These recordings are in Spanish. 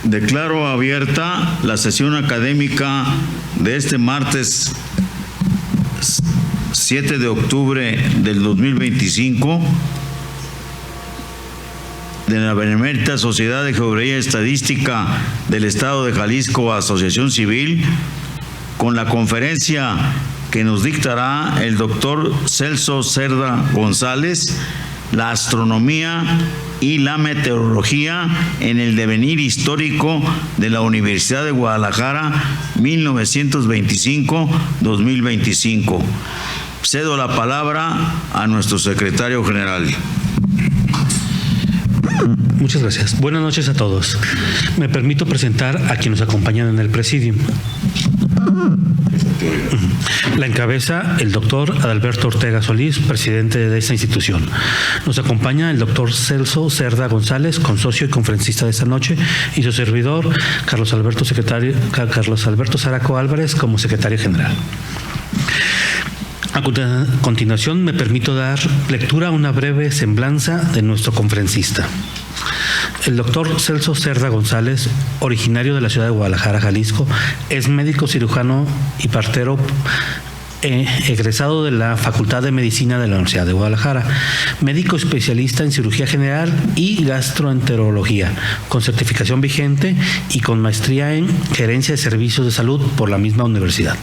Declaro abierta la sesión académica de este martes 7 de octubre del 2025 de la Benemérita Sociedad de Geografía y Estadística del Estado de Jalisco, Asociación Civil, con la conferencia que nos dictará el doctor Celso Cerda González, la astronomía y la meteorología en el devenir histórico de la Universidad de Guadalajara 1925-2025. Cedo la palabra a nuestro secretario general. Muchas gracias. Buenas noches a todos. Me permito presentar a quienes nos acompañan en el presidium. La encabeza el doctor Adalberto Ortega Solís, presidente de esta institución. Nos acompaña el doctor Celso Cerda González, consocio y conferencista de esta noche, y su servidor, Carlos Alberto Zaraco Álvarez, como secretario general. A continuación, me permito dar lectura a una breve semblanza de nuestro conferencista. El doctor Celso Cerda González, originario de la ciudad de Guadalajara, Jalisco, es médico cirujano y partero egresado de la Facultad de Medicina de la Universidad de Guadalajara, médico especialista en cirugía general y gastroenterología, con certificación vigente y con maestría en gerencia de servicios de salud por la misma universidad.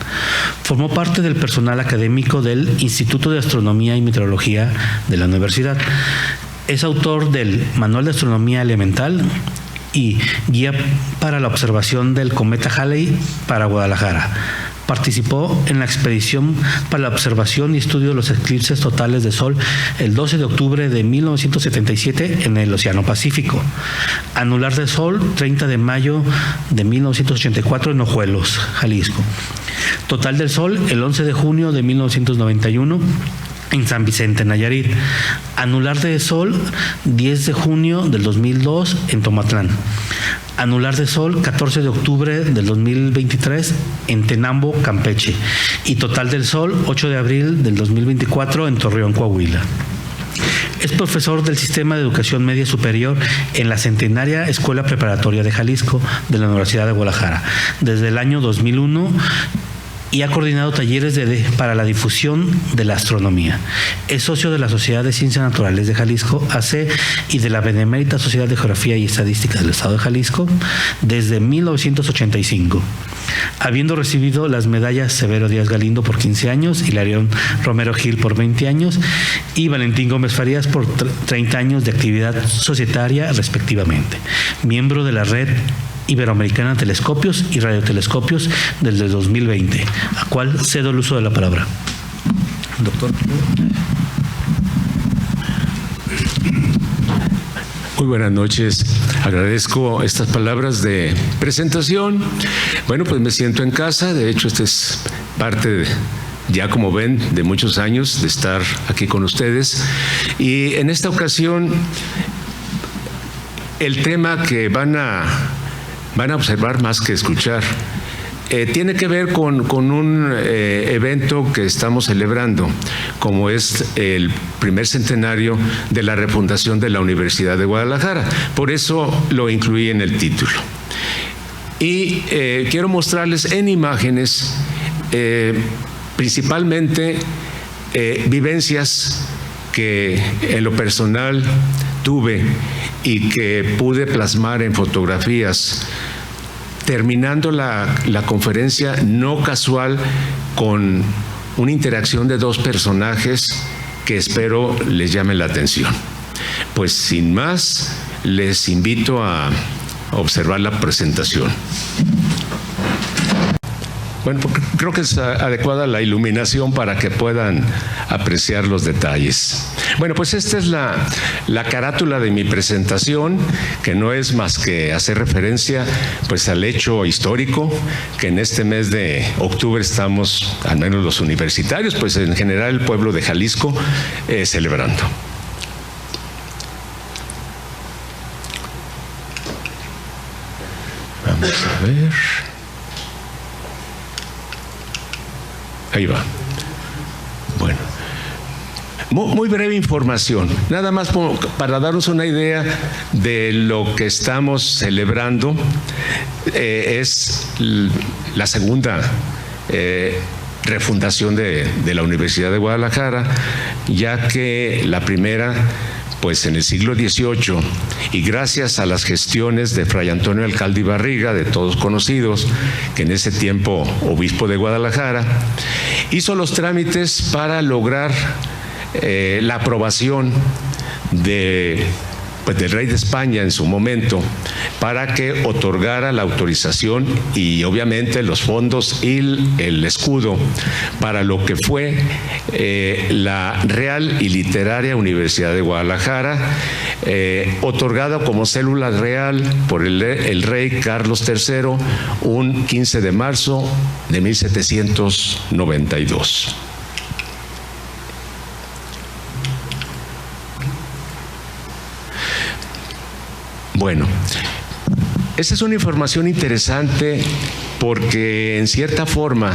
Formó parte del personal académico del Instituto de Astronomía y Meteorología de la universidad. Es autor del Manual de Astronomía Elemental y Guía para la observación del cometa Halley para Guadalajara. Participó en la expedición para la observación y estudio de los eclipses totales de Sol el 12 de octubre de 1977 en el Océano Pacífico. Anular de Sol, 30 de mayo de 1984 en Ojuelos, Jalisco. Total del Sol, el 11 de junio de 1991 en San Vicente, Nayarit. Anular de Sol, 10 de junio del 2002 en Tomatlán. Anular de Sol, 14 de octubre del 2023 en Tenambo, Campeche. Y total del Sol, 8 de abril del 2024 en Torreón, Coahuila. Es profesor del Sistema de Educación Media Superior en la Centenaria Escuela Preparatoria de Jalisco de la Universidad de Guadalajara desde el año 2001 y ha coordinado talleres para la difusión de la astronomía. Es socio de la Sociedad de Ciencias Naturales de Jalisco, AC, y de la Benemérita Sociedad de Geografía y Estadística del Estado de Jalisco desde 1985. Habiendo recibido las medallas Severo Díaz Galindo por 15 años, Hilarión Romero Gil por 20 años y Valentín Gómez Farías por 30 años de actividad societaria respectivamente. Miembro de la Red Iberoamericana de Telescopios y Radiotelescopios desde 2020, a cual cedo el uso de la palabra. Doctor. Muy buenas noches. Agradezco estas palabras de presentación. Bueno, pues me siento en casa. De hecho, esta es parte ya como ven, de muchos años de estar aquí con ustedes. Y en esta ocasión, el tema que van a observar más que escuchar, tiene que ver con un evento que estamos celebrando, como es el primer centenario de la refundación de la Universidad de Guadalajara. Por eso lo incluí en el título. Y quiero mostrarles en imágenes principalmente vivencias que en lo personal tuve y que pude plasmar en fotografías, terminando la conferencia no casual con una interacción de dos personajes que espero les llame la atención. Pues sin más, les invito a observar la presentación. Bueno, creo que es adecuada la iluminación para que puedan apreciar los detalles. Bueno, pues esta es la carátula de mi presentación, que no es más que hacer referencia pues al hecho histórico que en este mes de octubre estamos, al menos los universitarios, pues en general el pueblo de Jalisco, celebrando. Vamos a ver. Ahí va. Bueno, Muy breve información, nada más para darnos una idea de lo que estamos celebrando. Es la segunda refundación de la Universidad de Guadalajara, ya que la primera, pues en el siglo XVIII, y gracias a las gestiones de Fray Antonio Alcalde y Barriga, de todos conocidos, que en ese tiempo obispo de Guadalajara, hizo los trámites para lograr la aprobación del rey de España en su momento, para que otorgara la autorización y obviamente los fondos y el escudo para lo que fue la Real y Literaria Universidad de Guadalajara, otorgada como célula real por el rey Carlos III un 15 de marzo de 1792. Bueno, esa es una información interesante porque en cierta forma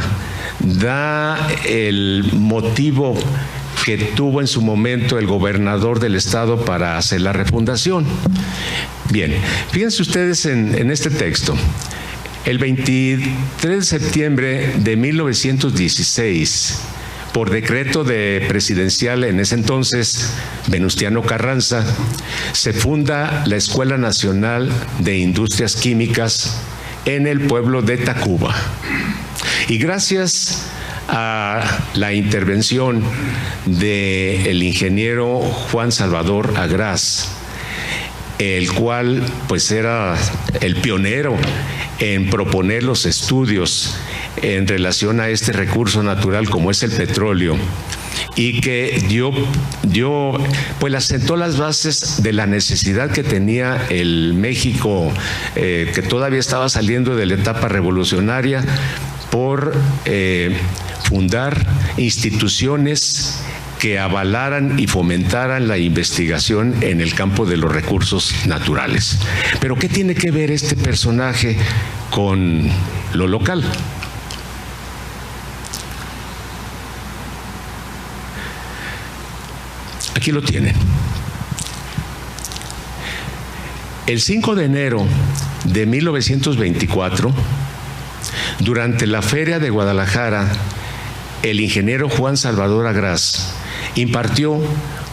da el motivo que tuvo en su momento el gobernador del estado para hacer la refundación. Bien, fíjense ustedes en este texto. El 23 de septiembre de 1916, por decreto presidencial en ese entonces, Venustiano Carranza, se funda la Escuela Nacional de Industrias Químicas en el pueblo de Tacuba. Y gracias a la intervención del ingeniero Juan Salvador Agraz, el cual pues era el pionero en proponer los estudios en relación a este recurso natural como es el petróleo, y que pues asentó las bases de la necesidad que tenía el México, que todavía estaba saliendo de la etapa revolucionaria, por fundar instituciones que avalaran y fomentaran la investigación en el campo de los recursos naturales. Pero ¿qué tiene que ver este personaje con lo local? Aquí lo tienen. El 5 de enero de 1924, durante la Feria de Guadalajara, el ingeniero Juan Salvador Agraz impartió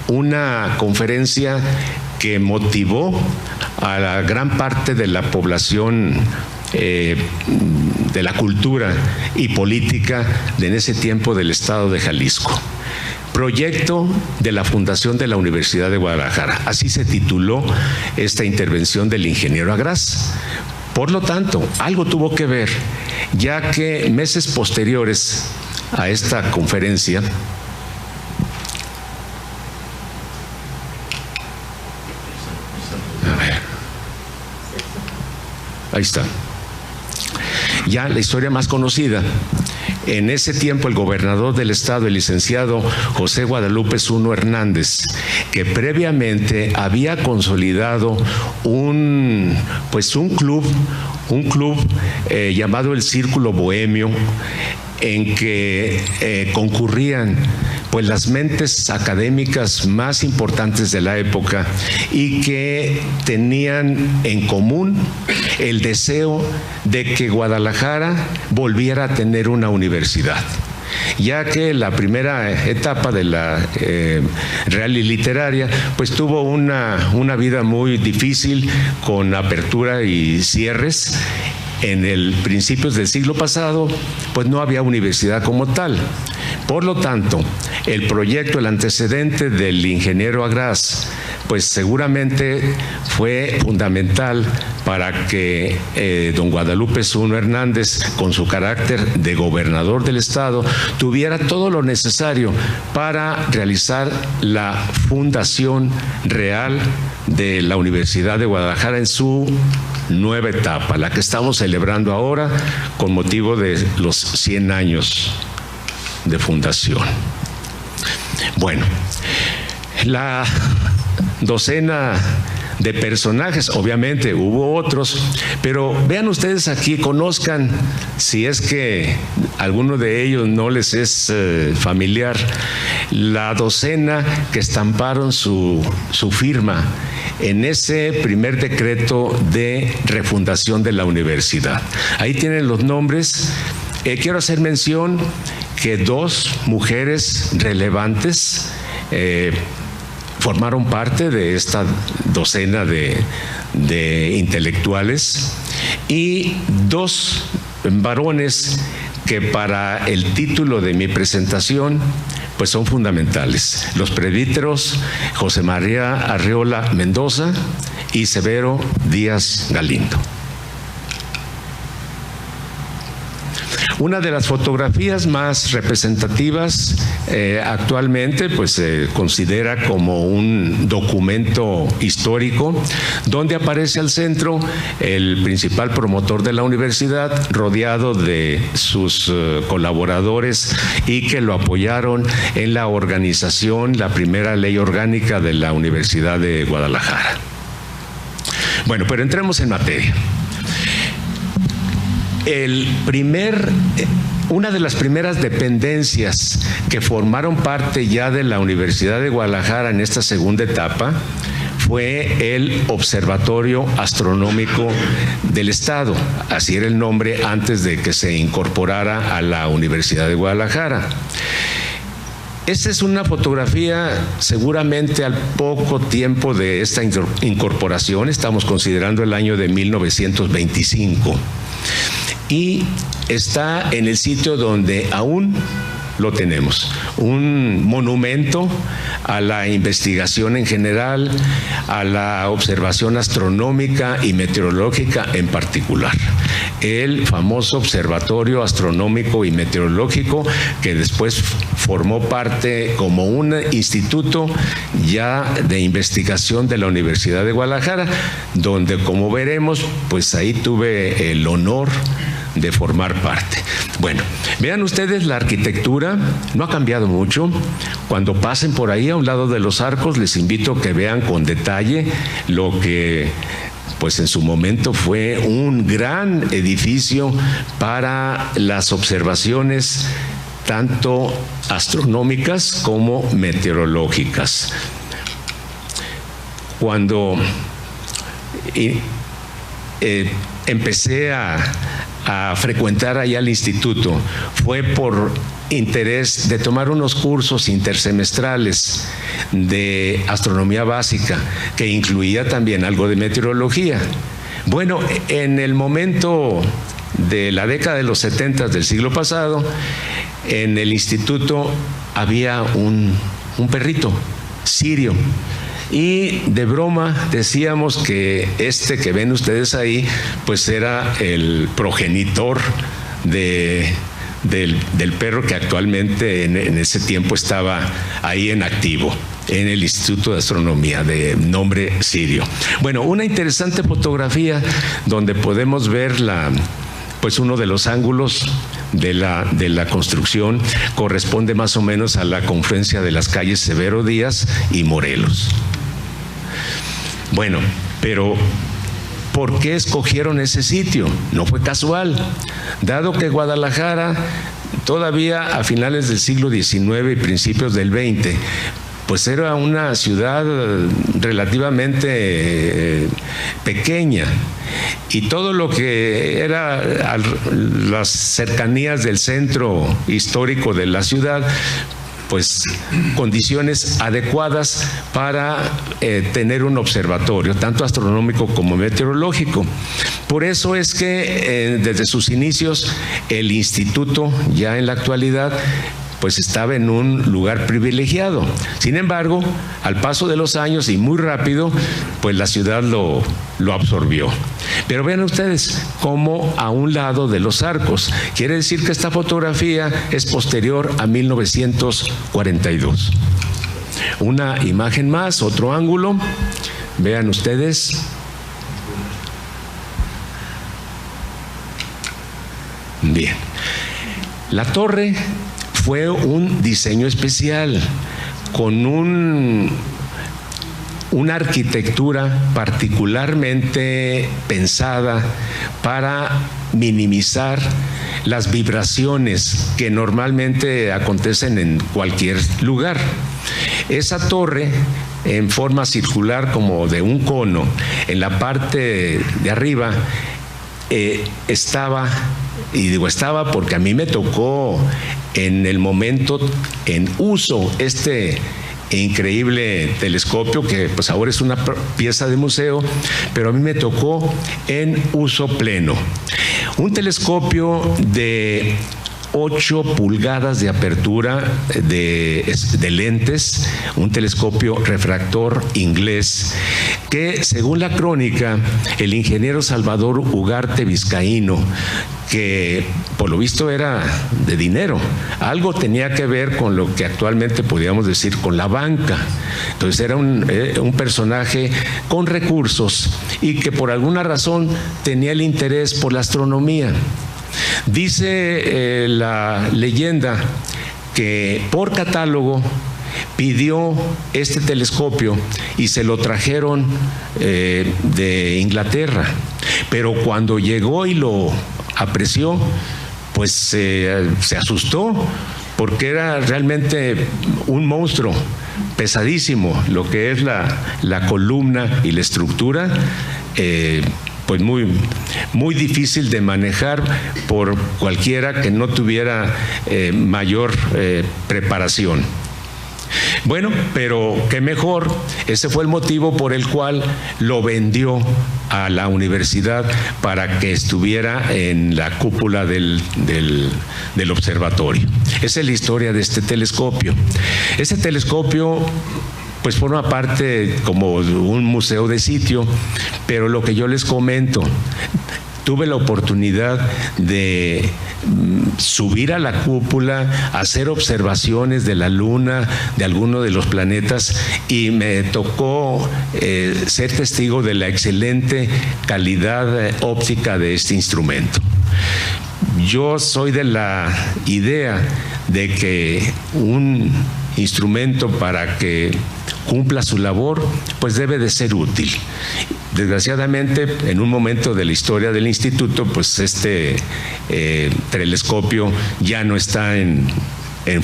una conferencia que motivó a la gran parte de la población de la cultura y política de en ese tiempo del estado de Jalisco. Proyecto de la fundación de la Universidad de Guadalajara. Así se tituló esta intervención del ingeniero Agraz. Por lo tanto, algo tuvo que ver, ya que meses posteriores a esta conferencia, ahí está, ya la historia más conocida. En ese tiempo el gobernador del estado, el licenciado José Guadalupe Zuno Hernández, que previamente había consolidado un club llamado el Círculo Bohemio, en que concurrían pues las mentes académicas más importantes de la época y que tenían en común el deseo de que Guadalajara volviera a tener una universidad, ya que la primera etapa de la Real y Literaria pues tuvo una vida muy difícil, con apertura y cierres. En el principios del siglo pasado, pues no había universidad como tal. Por lo tanto, el proyecto, el antecedente del ingeniero Agraz, pues seguramente fue fundamental para que don Guadalupe Zuno Hernández, con su carácter de gobernador del estado, tuviera todo lo necesario para realizar la fundación real de la Universidad de Guadalajara en su nueva etapa, la que estamos celebrando ahora con motivo de los 100 años de fundación. Bueno, la docena de personajes, obviamente hubo otros, pero vean ustedes aquí, conozcan, si es que alguno de ellos no les es familiar, la docena que estamparon su firma en ese primer decreto de refundación de la universidad. Ahí tienen los nombres. Quiero hacer mención que 2 mujeres relevantes formaron parte de esta docena de intelectuales y 2 varones que para el título de mi presentación pues son fundamentales. Los presbíteros José María Arreola Mendoza y Severo Díaz Galindo. Una de las fotografías más representativas actualmente pues se considera como un documento histórico donde aparece al centro el principal promotor de la universidad rodeado de sus colaboradores y que lo apoyaron en la organización, la primera ley orgánica de la Universidad de Guadalajara. Bueno, pero entremos en materia. Una de las primeras dependencias que formaron parte ya de la Universidad de Guadalajara en esta segunda etapa fue el Observatorio Astronómico del Estado. Así era el nombre antes de que se incorporara a la Universidad de Guadalajara. Esta es una fotografía seguramente al poco tiempo de esta incorporación, estamos considerando el año de 1925. Y está en el sitio donde aún lo tenemos, un monumento a la investigación en general, a la observación astronómica y meteorológica en particular. El famoso Observatorio Astronómico y Meteorológico que después formó parte como un instituto ya de investigación de la Universidad de Guadalajara, donde como veremos, pues ahí tuve el honor de formar parte. Bueno, vean ustedes la arquitectura, no ha cambiado mucho. Cuando pasen por ahí a un lado de los arcos, les invito a que vean con detalle lo que pues en su momento fue un gran edificio para las observaciones tanto astronómicas como meteorológicas. Cuando empecé a frecuentar allá el instituto, fue por interés de tomar unos cursos intersemestrales de astronomía básica, que incluía también algo de meteorología. Bueno, en el momento de la década de los 70 del siglo pasado, en el instituto había un perrito sirio. Y de broma decíamos que este que ven ustedes ahí, pues era el progenitor del perro que actualmente en ese tiempo estaba ahí en activo en el Instituto de Astronomía de nombre Sirio. Bueno, una interesante fotografía donde podemos ver pues uno de los ángulos de la construcción corresponde más o menos a la confluencia de las calles Severo Díaz y Morelos. Bueno, pero ¿por qué escogieron ese sitio? No fue casual, dado que Guadalajara todavía a finales del siglo XIX y principios del XX, pues era una ciudad relativamente pequeña y todo lo que era las cercanías del centro histórico de la ciudad, pues condiciones adecuadas para tener un observatorio, tanto astronómico como meteorológico. Por eso es que desde sus inicios el instituto, ya en la actualidad, pues estaba en un lugar privilegiado. Sin embargo, al paso de los años y muy rápido, pues la ciudad lo absorbió. Pero vean ustedes cómo a un lado de los arcos, quiere decir que esta fotografía es posterior a 1942. Una imagen más, otro ángulo, vean ustedes. Bien, la torre fue un diseño especial con una arquitectura particularmente pensada para minimizar las vibraciones que normalmente acontecen en cualquier lugar. Esa torre, en forma circular como de un cono, en la parte de arriba, estaba, y digo estaba porque a mí me tocó en el momento en uso este increíble telescopio, que pues ahora es una pieza de museo, pero a mí me tocó en uso pleno. Un telescopio de 8 pulgadas de apertura de lentes, un telescopio refractor inglés, que según la crónica, el ingeniero Salvador Ugarte Vizcaíno, que por lo visto era de dinero, algo tenía que ver con lo que actualmente podríamos decir con la banca. Entonces era un personaje con recursos y que por alguna razón tenía el interés por la astronomía. Dice la leyenda que por catálogo pidió este telescopio y se lo trajeron de Inglaterra, pero cuando llegó y lo apreció, pues se asustó, porque era realmente un monstruo pesadísimo, lo que es la columna y la estructura, pues muy difícil de manejar por cualquiera que no tuviera mayor preparación. Bueno, pero qué mejor, ese fue el motivo por el cual lo vendió a la universidad para que estuviera en la cúpula del observatorio. Esa es la historia de este telescopio. Este telescopio pues forma parte como un museo de sitio, pero lo que yo les comento, tuve la oportunidad de subir a la cúpula, hacer observaciones de la luna, de alguno de los planetas, y me tocó ser testigo de la excelente calidad óptica de este instrumento. Yo soy de la idea de que un instrumento, para que cumpla su labor, pues debe de ser útil. Desgraciadamente, en un momento de la historia del instituto, pues este telescopio ya no está en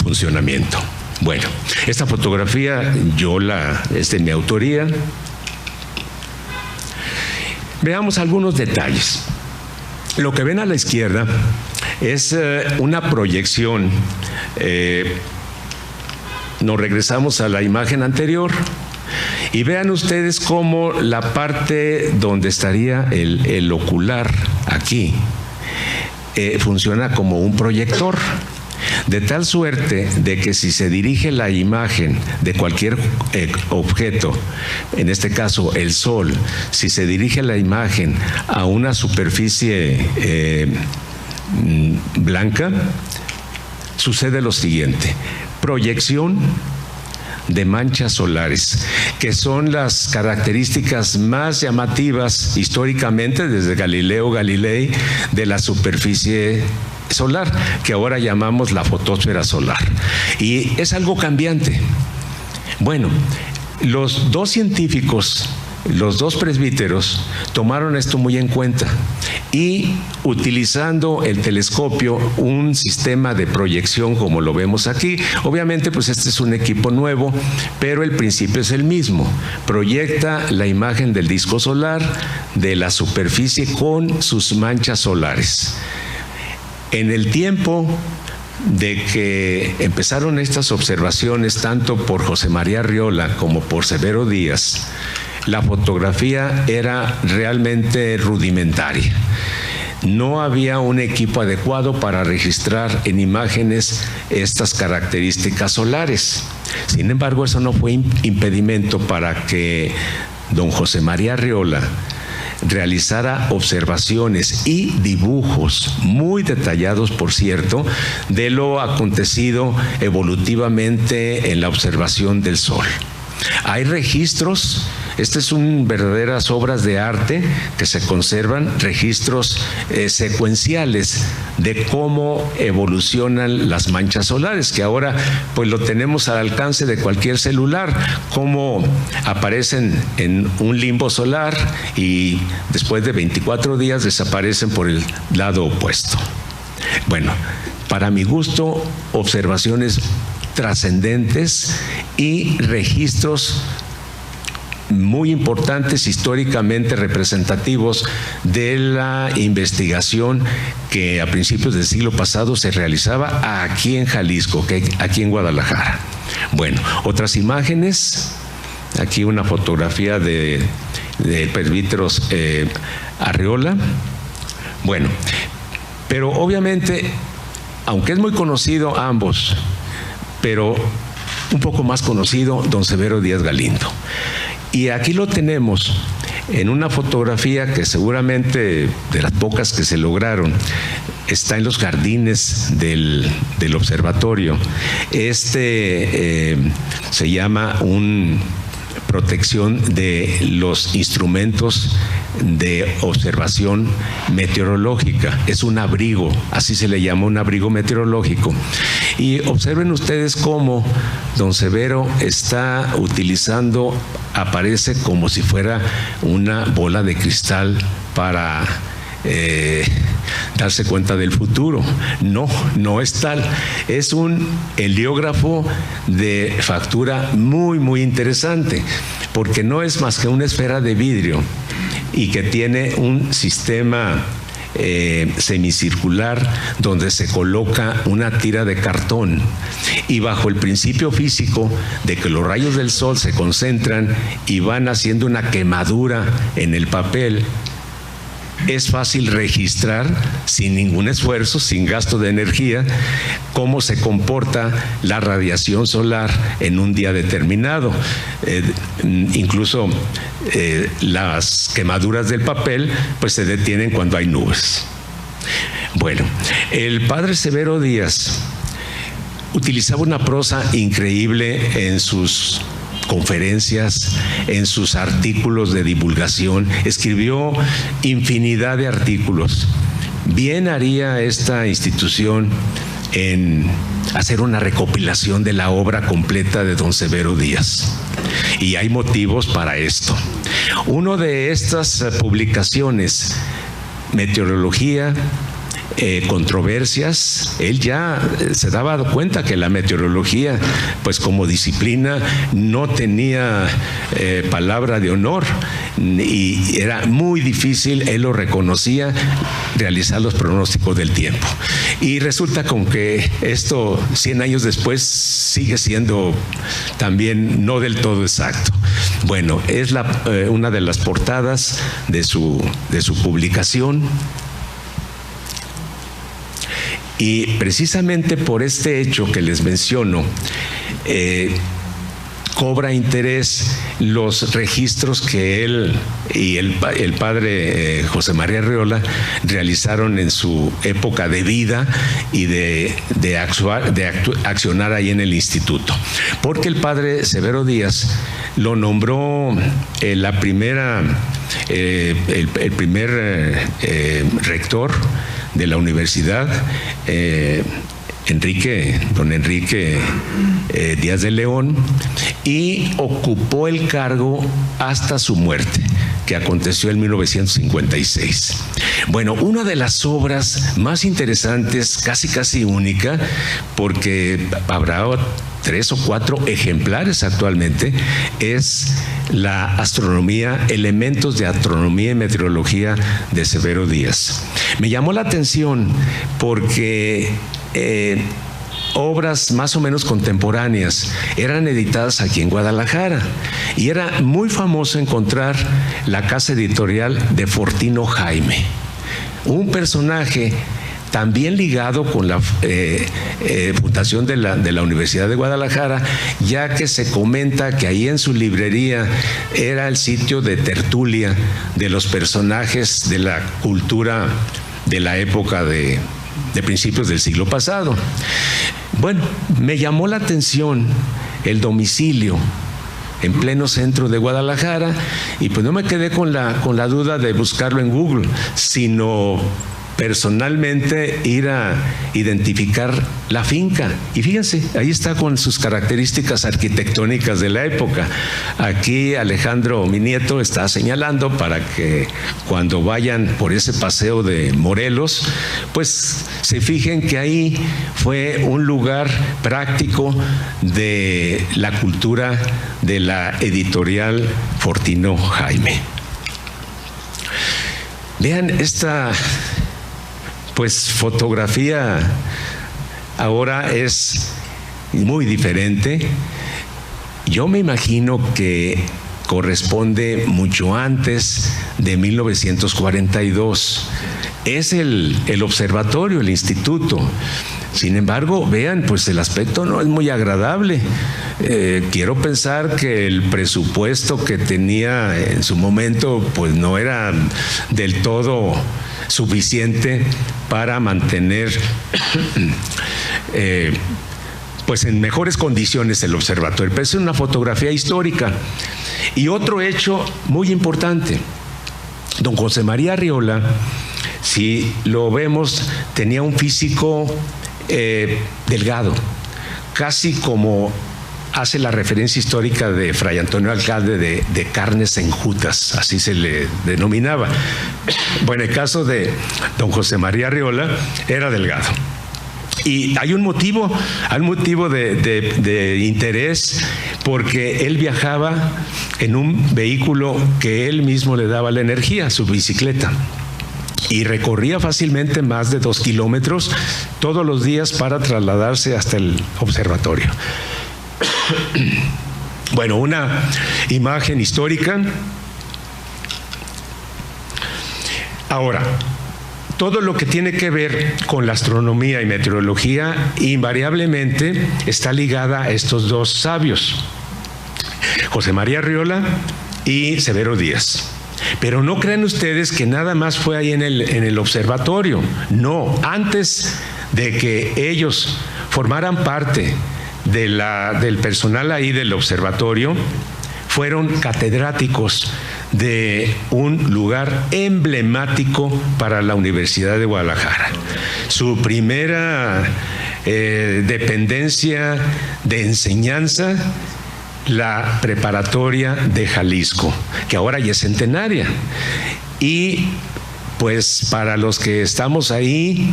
funcionamiento. Bueno, esta fotografía es de mi autoría. Veamos algunos detalles. Lo que ven a la izquierda es una proyección. Nos regresamos a la imagen anterior y vean ustedes cómo la parte donde estaría el ocular aquí funciona como un proyector, de tal suerte de que si se dirige la imagen de cualquier objeto, en este caso el sol, si se dirige la imagen a una superficie blanca, sucede lo siguiente: proyección de manchas solares, que son las características más llamativas históricamente desde Galileo Galilei de la superficie solar, que ahora llamamos la fotosfera solar. Y es algo cambiante. Bueno, los dos científicos, los dos presbíteros, tomaron esto muy en cuenta y, utilizando el telescopio, un sistema de proyección como lo vemos aquí, obviamente pues este es un equipo nuevo, pero el principio es el mismo: proyecta la imagen del disco solar, de la superficie con sus manchas solares. En el tiempo de que empezaron estas observaciones, tanto por José María Arriola como por Severo Díaz, la fotografía era realmente rudimentaria. No había un equipo adecuado para registrar en imágenes estas características solares. Sin embargo, eso no fue impedimento para que don José María Arriola realizara observaciones y dibujos muy detallados, por cierto, de lo acontecido evolutivamente en la observación del Sol. Hay registros. Estas son verdaderas obras de arte que se conservan, registros secuenciales de cómo evolucionan las manchas solares, que ahora pues lo tenemos al alcance de cualquier celular, cómo aparecen en un limbo solar y después de 24 días desaparecen por el lado opuesto. Bueno, para mi gusto, observaciones trascendentes y registros muy importantes, históricamente representativos de la investigación que a principios del siglo pasado se realizaba aquí en Jalisco, aquí en Guadalajara. Bueno, otras imágenes. Aquí una fotografía de presbítero Arreola. Bueno, pero obviamente, aunque es muy conocido ambos, pero un poco más conocido don Severo Díaz Galindo. Y aquí lo tenemos en una fotografía que seguramente de las pocas que se lograron, está en los jardines del observatorio. Se llama protección de los instrumentos de observación meteorológica. Es un abrigo, así se le llama, un abrigo meteorológico. Y observen ustedes cómo don Severo está utilizando, aparece como si fuera una bola de cristal para darse cuenta del futuro. No es tal. Es un heliógrafo de factura muy, muy interesante, porque no es más que una esfera de vidrio y que tiene un sistema semicircular donde se coloca una tira de cartón, y bajo el principio físico de que los rayos del sol se concentran y van haciendo una quemadura en el papel, es fácil registrar sin ningún esfuerzo, sin gasto de energía, cómo se comporta la radiación solar en un día determinado. Incluso las quemaduras del papel pues se detienen cuando hay nubes. Bueno, el padre Severo Díaz utilizaba una prosa increíble en sus conferencias, en sus artículos de divulgación. Escribió infinidad de artículos. Bien haría esta institución en hacer una recopilación de la obra completa de don Severo Díaz. Y hay motivos para esto. Una de estas publicaciones, Meteorología, controversias, él ya se daba cuenta que la meteorología, pues como disciplina, no tenía palabra de honor y era muy difícil, él lo reconocía, realizar los pronósticos del tiempo. Y resulta con que esto 100 años después sigue siendo también no del todo exacto. Bueno, es una de las portadas de su publicación. Y precisamente por este hecho que les menciono, cobra interés los registros que él y el padre José María Arreola realizaron en su época de vida y de accionar ahí en el instituto. Porque el padre Severo Díaz lo nombró el primer rector de la universidad, don Enrique Díaz de León, y ocupó el cargo hasta su muerte, que aconteció en 1956. Bueno, una de las obras más interesantes, casi única, porque habrá 3 o 4 ejemplares actualmente, es la astronomía, elementos de astronomía y meteorología de Severo Díaz. Me llamó la atención porque obras más o menos contemporáneas eran editadas aquí en Guadalajara, y era muy famoso encontrar la casa editorial de Fortino Jaime, un personaje también ligado con la fundación de la Universidad de Guadalajara, ya que se comenta que ahí en su librería era el sitio de tertulia de los personajes de la cultura de la época de principios del siglo pasado. Bueno, me llamó la atención el domicilio en pleno centro de Guadalajara, y pues no me quedé con la duda de buscarlo en Google, sino personalmente ir a identificar la finca. Y fíjense, ahí está con sus características arquitectónicas de la época. Aquí Alejandro, mi nieto, está señalando para que cuando vayan por ese paseo de Morelos, pues se fijen que ahí fue un lugar práctico de la cultura de la editorial Fortino Jaime. Vean esta pues fotografía, ahora es muy diferente. Yo me imagino que corresponde mucho antes de 1942. Es el observatorio, el instituto. Sin embargo, vean, pues el aspecto no es muy agradable. Quiero pensar que el presupuesto que tenía en su momento pues no era del todo suficiente para mantener pues en mejores condiciones el observatorio. Pero es una fotografía histórica. Y otro hecho muy importante, don José María Arriola, si lo vemos, tenía un físico delgado, casi como hace la referencia histórica de Fray Antonio Alcalde de carnes enjutas, así se le denominaba. Bueno, el caso de don José María Arriola era delgado. Y hay un motivo de interés, porque él viajaba en un vehículo que él mismo le daba la energía, su bicicleta. Y recorría fácilmente más de 2 kilómetros todos los días para trasladarse hasta el observatorio. Bueno, una imagen histórica. Ahora, todo lo que tiene que ver con la astronomía y meteorología invariablemente está ligada a estos dos sabios, José María Arriola y Severo Díaz. Pero no crean ustedes que nada más fue ahí en el observatorio. No, antes de que ellos formaran parte del personal ahí del observatorio, fueron catedráticos de un lugar emblemático para la Universidad de Guadalajara. Su primera dependencia de enseñanza, la Preparatoria de Jalisco, que ahora ya es centenaria. Y pues para los que estamos ahí,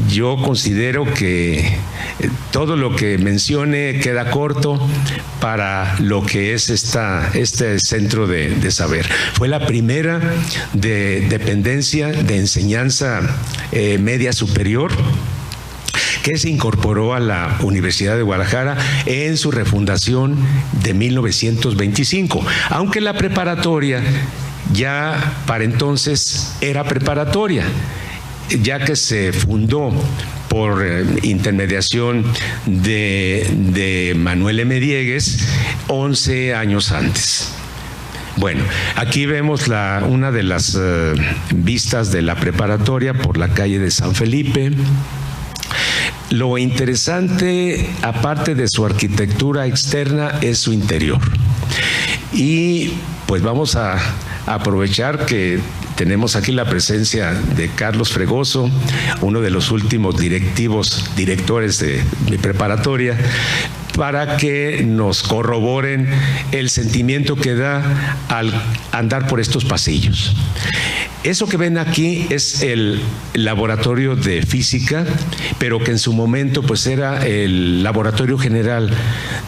yo considero que todo lo que mencione queda corto para lo que es este centro de saber. Fue la primera dependencia de enseñanza media superior que se incorporó a la Universidad de Guadalajara en su refundación de 1925, aunque la preparatoria ya para entonces era preparatoria, ya que se fundó por intermediación de Manuel M. Diegues 11 años antes. Bueno, aquí vemos una de las vistas de la preparatoria por la calle de San Felipe. Lo interesante, aparte de su arquitectura externa, es su interior. Y pues vamos a aprovechar que tenemos aquí la presencia de Carlos Fregoso, uno de los últimos directores de mi preparatoria, para que nos corroboren el sentimiento que da al andar por estos pasillos. Eso que ven aquí es el laboratorio de física, pero que en su momento pues era el laboratorio general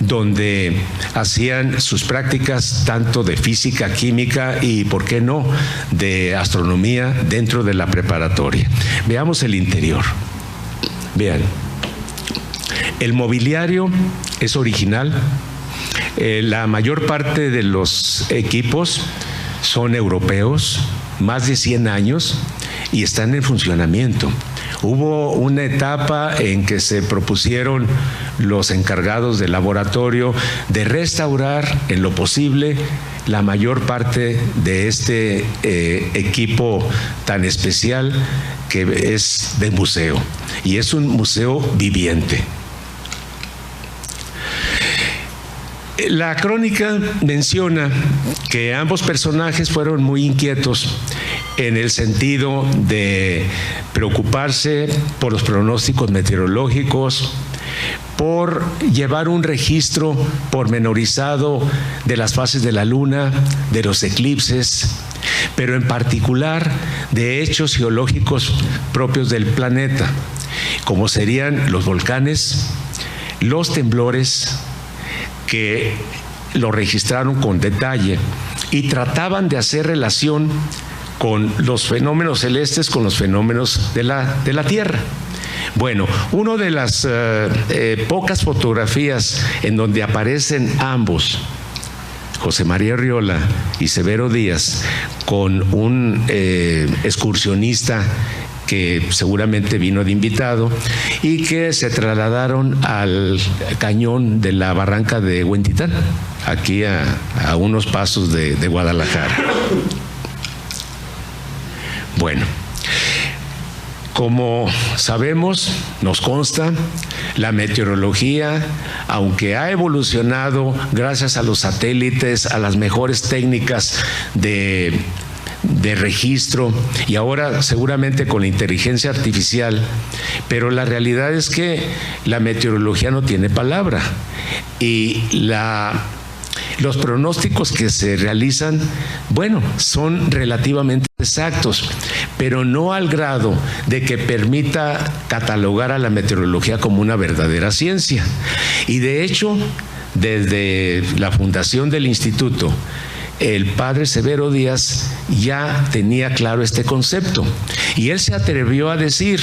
donde hacían sus prácticas tanto de física, química y, ¿por qué no?, de astronomía dentro de la preparatoria. Veamos el interior. Vean. El mobiliario es original. La mayor parte de los equipos son europeos, más de 100 años, y están en funcionamiento. Hubo una etapa en que se propusieron los encargados del laboratorio de restaurar en lo posible la mayor parte de este equipo tan especial que es de museo, y es un museo viviente. La crónica menciona que ambos personajes fueron muy inquietos en el sentido de preocuparse por los pronósticos meteorológicos, por llevar un registro pormenorizado de las fases de la luna, de los eclipses, pero en particular de hechos geológicos propios del planeta, como serían los volcanes, los temblores, que lo registraron con detalle y trataban de hacer relación con los fenómenos celestes con los fenómenos de la Tierra. Bueno, una de las pocas fotografías en donde aparecen ambos, José María Arriola y Severo Díaz, con un excursionista que seguramente vino de invitado y que se trasladaron al cañón de la barranca de Huentitán, aquí a unos pasos de Guadalajara. Bueno, como sabemos, nos consta, la meteorología, aunque ha evolucionado gracias a los satélites, a las mejores técnicas de registro y ahora seguramente con la inteligencia artificial, pero la realidad es que la meteorología no tiene palabra y los pronósticos que se realizan, bueno, son relativamente exactos, pero no al grado de que permita catalogar a la meteorología como una verdadera ciencia. Y de hecho, desde la fundación del instituto, el padre Severo Díaz ya tenía claro este concepto y él se atrevió a decir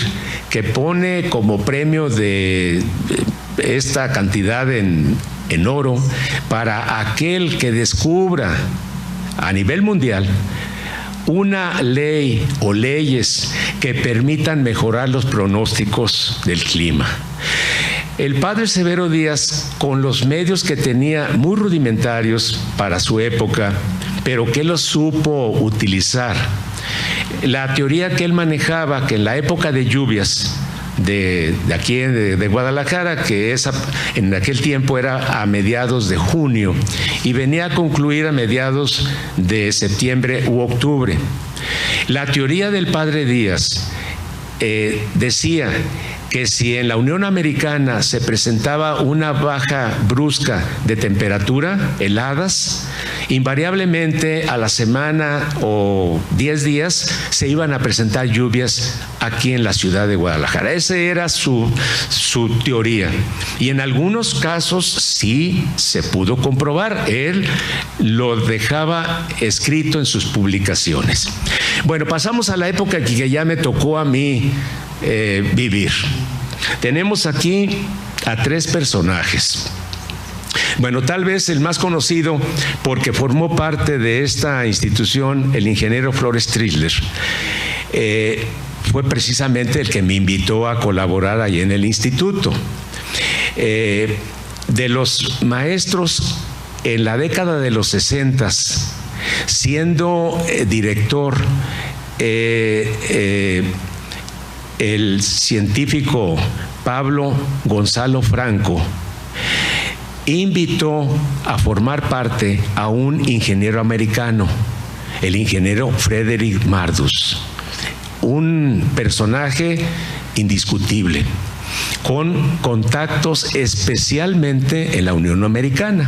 que pone como premio de esta cantidad en oro para aquel que descubra a nivel mundial una ley o leyes que permitan mejorar los pronósticos del clima. El padre Severo Díaz, con los medios que tenía muy rudimentarios para su época, pero que los supo utilizar, la teoría que él manejaba, que en la época de lluvias de aquí de Guadalajara, que en aquel tiempo era a mediados de junio y venía a concluir a mediados de septiembre u octubre. La teoría del padre Díaz decía que si en la Unión Americana se presentaba una baja brusca de temperatura, heladas, invariablemente a la semana o 10 días se iban a presentar lluvias aquí en la ciudad de Guadalajara. Esa era su teoría. Y en algunos casos sí se pudo comprobar. Él lo dejaba escrito en sus publicaciones. Bueno, pasamos a la época que ya me tocó a mí vivir. Tenemos aquí a tres personajes. Bueno, tal vez el más conocido porque formó parte de esta institución, el ingeniero Flores Stridler, fue precisamente el que me invitó a colaborar allí en el instituto. De los maestros en la década de los 60, siendo director, el científico Pablo Gonzalo Franco invitó a formar parte a un ingeniero americano, el ingeniero Frederick Mardus, un personaje indiscutible, con contactos especialmente en la Unión Americana.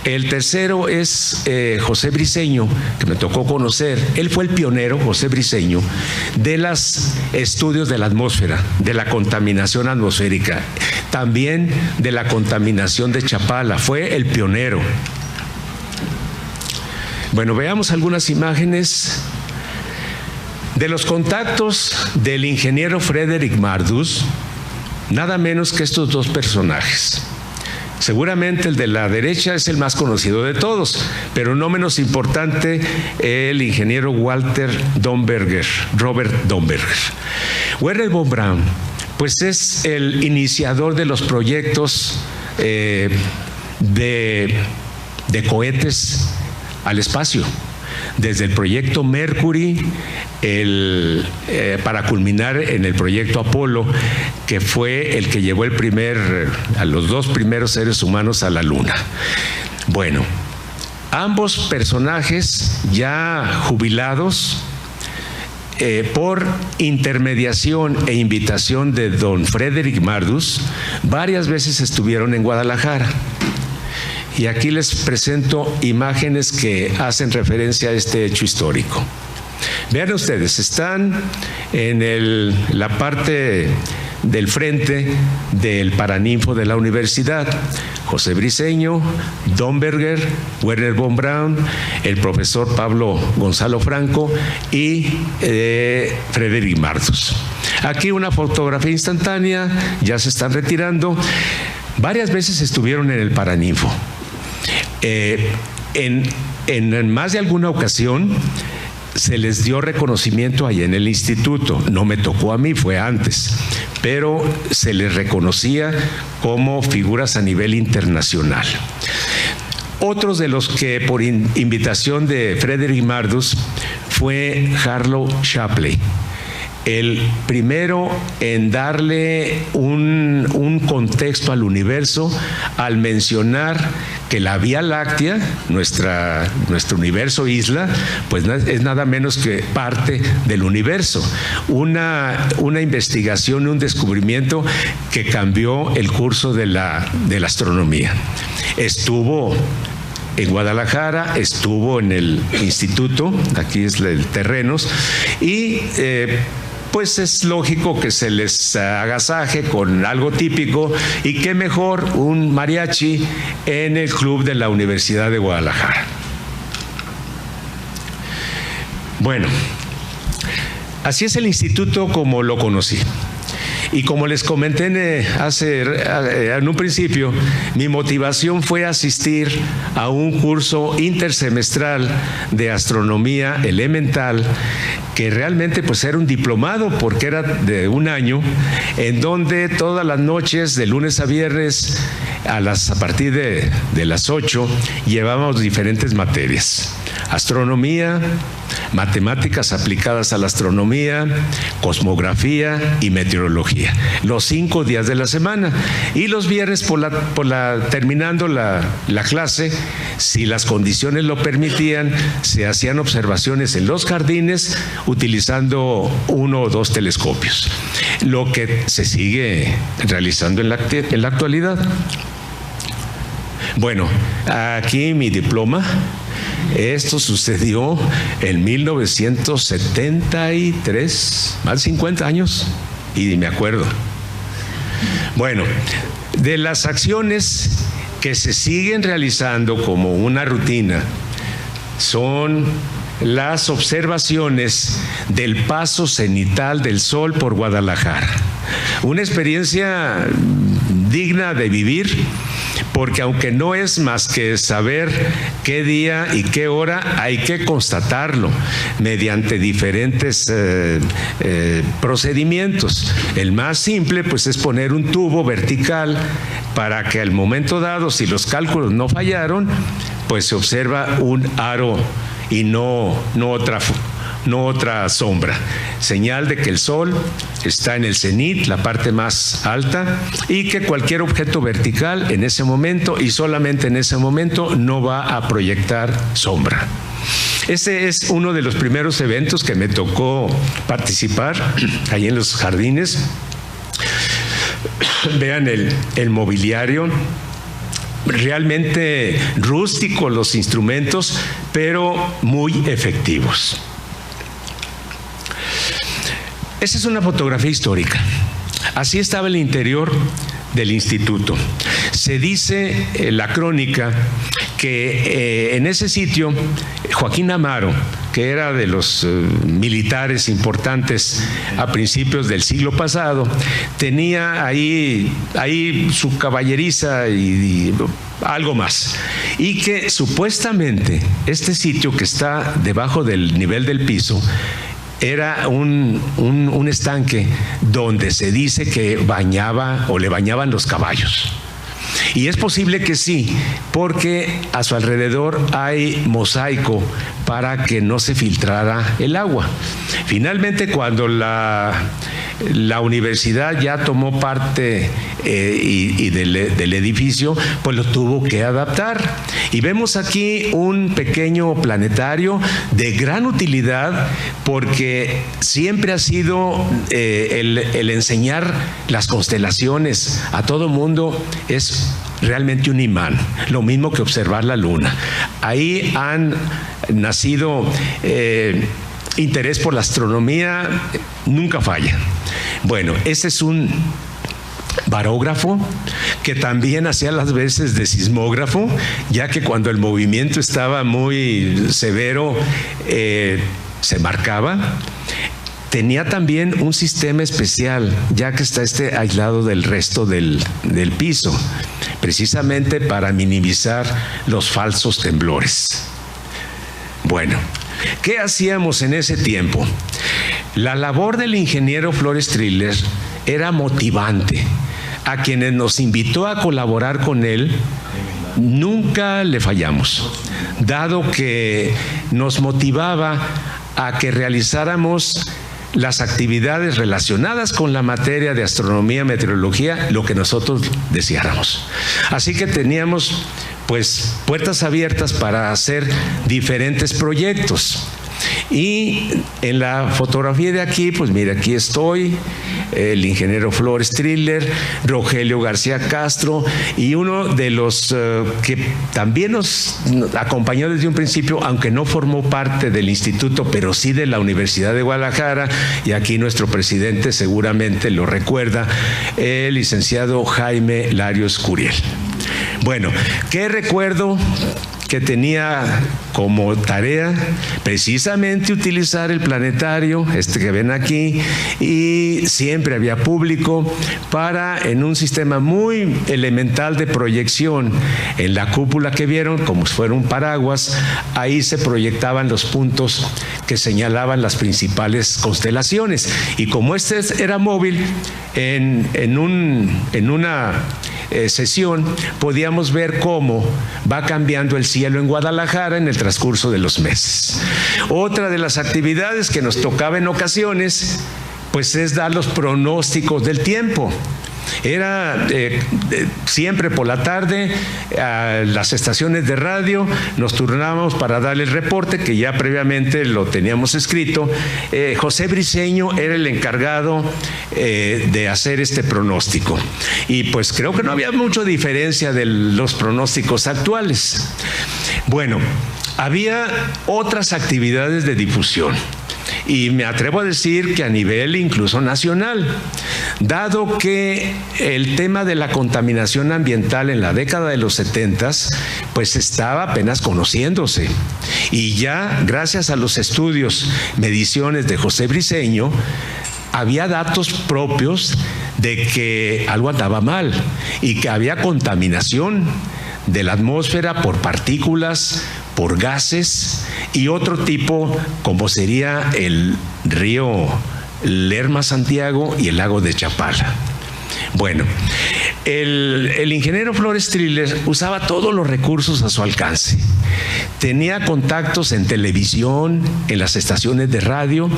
El tercero es José Briceño, que me tocó conocer. Él fue el pionero, José Briceño, de los estudios de la atmósfera, de la contaminación atmosférica, también de la contaminación de Chapala. Fue el pionero. Bueno, veamos algunas imágenes de los contactos del ingeniero Frederick Mardus, nada menos que estos dos personajes. Seguramente el de la derecha es el más conocido de todos, pero no menos importante el ingeniero Robert Domberger. Wernher von Braun, pues es el iniciador de los proyectos de cohetes al espacio, desde el proyecto Mercury, para culminar en el proyecto Apolo, que fue el que llevó a los dos primeros seres humanos a la Luna. Bueno, ambos personajes ya jubilados por intermediación e invitación de don Frederick Mardus, varias veces estuvieron en Guadalajara. Y aquí les presento imágenes que hacen referencia a este hecho histórico. Vean ustedes, están en la parte del frente del Paraninfo de la universidad. José Briceño, Domberger, Werner von Braun, el profesor Pablo Gonzalo Franco y Frederick Mardus. Aquí una fotografía instantánea, ya se están retirando. Varias veces estuvieron en el Paraninfo. En más de alguna ocasión se les dio reconocimiento ahí en el instituto. No me tocó a mí, fue antes, pero se les reconocía como figuras a nivel internacional. Otros de los que por invitación de Frederick Mardus fue Harlow Shapley, el primero en darle un contexto al universo al mencionar que la Vía Láctea, nuestro universo isla, pues es nada menos que parte del universo. Una investigación, un descubrimiento que cambió el curso de la astronomía. Estuvo en Guadalajara, estuvo en el instituto, aquí es el Terrenos, y pues es lógico que se les agasaje con algo típico, y qué mejor un mariachi en el club de la Universidad de Guadalajara. Bueno, así es el instituto como lo conocí. Y como les comenté en un principio, mi motivación fue asistir a un curso intersemestral de astronomía elemental, que realmente pues era un diplomado porque era de un año, en donde todas las noches, de lunes a viernes, a partir de las 8, llevábamos diferentes materias: astronomía, matemáticas aplicadas a la astronomía, cosmografía y meteorología, los 5 días de la semana. Y los viernes, terminando la clase, si las condiciones lo permitían, se hacían observaciones en los jardines utilizando 1 o 2 telescopios, lo que se sigue realizando en la actualidad. Bueno, aquí mi diploma. Esto sucedió en 1973, más de 50 años, y me acuerdo. Bueno, de las acciones que se siguen realizando como una rutina son las observaciones del paso cenital del Sol por Guadalajara. Una experiencia digna de vivir, porque aunque no es más que saber qué día y qué hora, hay que constatarlo mediante diferentes procedimientos. El más simple pues es poner un tubo vertical para que al momento dado, si los cálculos no fallaron, pues se observa un aro y no otra sombra, señal de que el Sol está en el cenit, la parte más alta, y que cualquier objeto vertical en ese momento y solamente en ese momento no va a proyectar sombra. Ese es uno de los primeros eventos que me tocó participar ahí en los jardines. Vean el mobiliario, realmente rústico los instrumentos, pero muy efectivos. Esa es una fotografía histórica. Así estaba el interior del instituto. Se dice en la crónica que en ese sitio Joaquín Amaro, que era de los militares importantes a principios del siglo pasado, tenía ahí su caballeriza y algo más, y que supuestamente este sitio, que está debajo del nivel del piso, era un estanque donde se dice que bañaba o le bañaban los caballos. Y es posible que sí, porque a su alrededor hay mosaico para que no se filtrara el agua. Finalmente, cuando la universidad ya tomó parte del edificio, pues lo tuvo que adaptar. Y vemos aquí un pequeño planetario de gran utilidad, porque siempre ha sido el enseñar las constelaciones a todo mundo es realmente un imán, lo mismo que observar la luna. Ahí han nacido interés por la astronomía, nunca falla. Bueno, ese es un barógrafo que también hacía las veces de sismógrafo, ya que cuando el movimiento estaba muy severo se marcaba. Tenía también un sistema especial, ya que está aislado del resto del piso, precisamente para minimizar los falsos temblores. Bueno, ¿qué hacíamos en ese tiempo? La labor del ingeniero Flores Triller era motivante. A quienes nos invitó a colaborar con él, nunca le fallamos, dado que nos motivaba a que realizáramos las actividades relacionadas con la materia de astronomía, meteorología, lo que nosotros deseáramos. Así que teníamos pues puertas abiertas para hacer diferentes proyectos. Y en la fotografía de aquí, pues mira, aquí estoy, el ingeniero Flores Triller, Rogelio García Castro, y uno de los que también nos acompañó desde un principio, aunque no formó parte del instituto, pero sí de la Universidad de Guadalajara, y aquí nuestro presidente seguramente lo recuerda, el licenciado Jaime Larios Curiel. Bueno, ¿qué recuerdo que tenía como tarea? Precisamente utilizar el planetario, que ven aquí, y siempre había público para, en un sistema muy elemental de proyección, en la cúpula que vieron, como si fuera un paraguas, ahí se proyectaban los puntos que señalaban las principales constelaciones. Y como este era móvil, en una sesión podíamos ver cómo va cambiando el cielo en Guadalajara en el transcurso de los meses. Otra de las actividades que nos tocaba en ocasiones pues es dar los pronósticos del tiempo. Era siempre por la tarde, a las estaciones de radio nos turnábamos para dar el reporte, que ya previamente lo teníamos escrito. José Briceño era el encargado de hacer este pronóstico, y pues creo que no había mucha diferencia de los pronósticos actuales. Bueno, había otras actividades de difusión, y me atrevo a decir que a nivel incluso nacional, dado que el tema de la contaminación ambiental en la década de los 70s pues estaba apenas conociéndose, y ya gracias a los estudios, mediciones de José Briceño, había datos propios de que algo andaba mal y que había contaminación de la atmósfera por partículas, por gases y otro tipo, como sería el río Lerma-Santiago y el lago de Chapala. Bueno, el ingeniero Flores Triller usaba todos los recursos a su alcance. Tenía contactos en televisión, en las estaciones de radio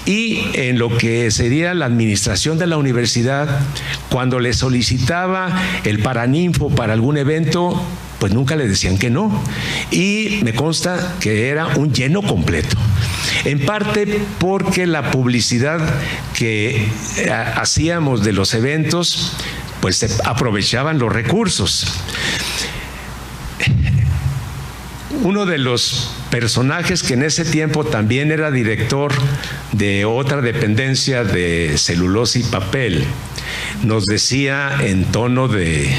y en lo que sería la administración de la universidad. Cuando le solicitaba el Paraninfo para algún evento, pues nunca le decían que no. Y me consta que era un lleno completo. En parte porque la publicidad que hacíamos de los eventos, pues se aprovechaban los recursos. Uno de los personajes que en ese tiempo también era director de otra dependencia de celulosa y papel, nos decía en tono de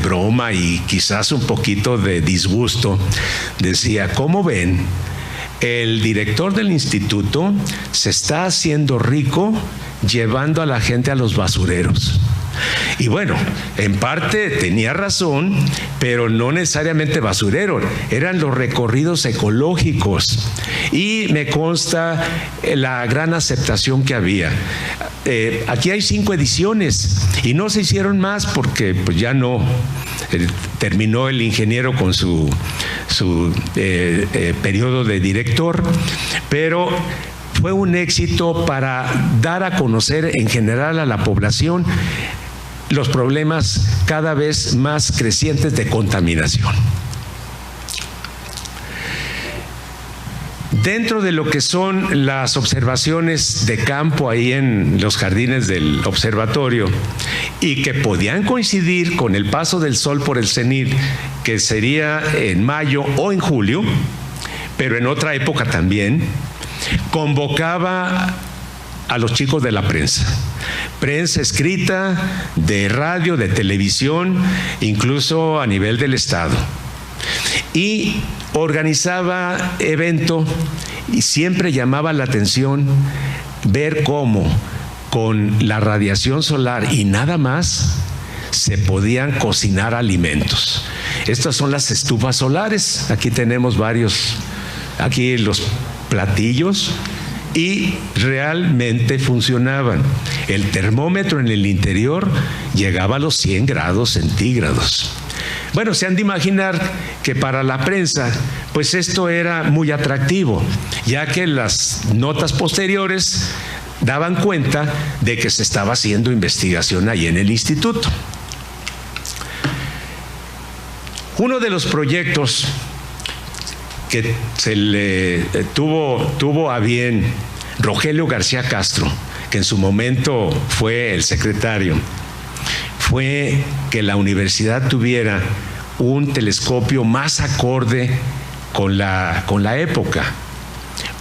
broma y quizás un poquito de disgusto, decía: ¿cómo ven? El director del instituto se está haciendo rico llevando a la gente a los basureros. Y bueno, en parte tenía razón, pero no necesariamente basurero, eran los recorridos ecológicos. Y me consta la gran aceptación que había. Aquí hay 5 ediciones y no se hicieron más porque pues ya no terminó el ingeniero con su periodo de director, pero fue un éxito para dar a conocer en general a la población los problemas cada vez más crecientes de contaminación. Dentro de lo que son las observaciones de campo ahí en los jardines del observatorio y que podían coincidir con el paso del sol por el cenit, que sería en mayo o en julio, pero en otra época también, convocaba a los chicos de la prensa escrita, de radio, de televisión, incluso a nivel del estado. Y organizaba evento y siempre llamaba la atención ver cómo con la radiación solar y nada más se podían cocinar alimentos. Estas son las estufas solares. Aquí tenemos varios, aquí los platillos, y realmente funcionaban. El termómetro en el interior llegaba a los 100 grados centígrados. Bueno, se han de imaginar que para la prensa, pues esto era muy atractivo, ya que las notas posteriores daban cuenta de que se estaba haciendo investigación ahí en el instituto. Uno de los proyectos que se le tuvo a bien Rogelio García Castro, que en su momento fue el secretario, fue que la universidad tuviera un telescopio más acorde con la época,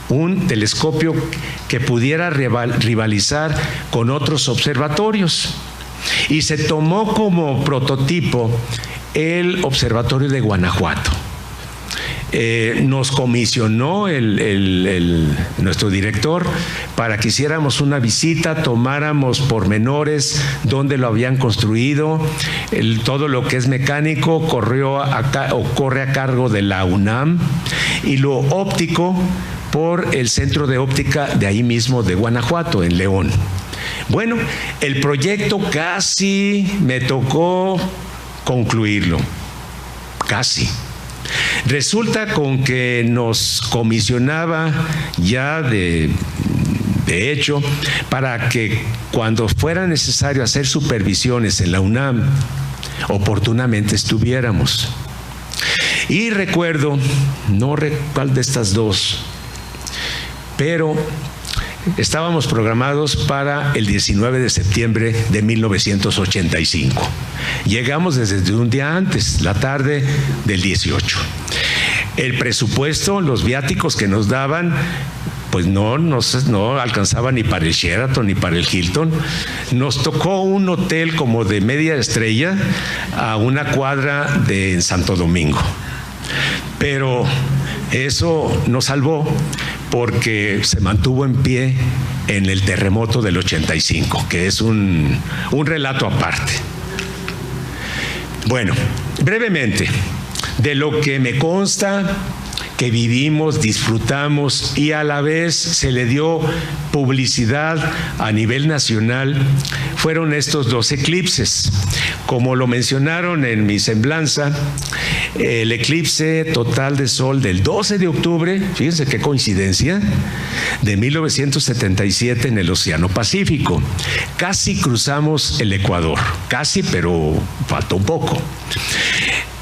un telescopio que pudiera rivalizar con otros observatorios. Y se tomó como prototipo el observatorio de Guanajuato. Nos comisionó nuestro director para que hiciéramos una visita, tomáramos pormenores, dónde lo habían construido, todo lo que es mecánico corre a cargo de la UNAM, y lo óptico por el centro de óptica de ahí mismo de Guanajuato, en León. Bueno, el proyecto casi me tocó concluirlo, casi. Resulta con que nos comisionaba ya de hecho para que cuando fuera necesario hacer supervisiones en la UNAM, oportunamente estuviéramos. Y recuerdo, no recuerdo cuál de estas dos, pero estábamos programados para el 19 de septiembre de 1985. Llegamos desde un día antes, la tarde del 18. El presupuesto, los viáticos que nos daban, pues no alcanzaba ni para el Sheraton ni para el Hilton. Nos tocó un hotel como de media estrella a una cuadra de Santo Domingo. Pero eso nos salvó porque se mantuvo en pie en el terremoto del 85, que es un relato aparte. Bueno, brevemente, de lo que me consta que vivimos, disfrutamos y a la vez se le dio publicidad a nivel nacional, fueron estos 2 eclipses. Como lo mencionaron en mi semblanza, el eclipse total de sol del 12 de octubre, fíjense qué coincidencia, de 1977 en el Océano Pacífico. Casi cruzamos el Ecuador, casi, pero faltó un poco.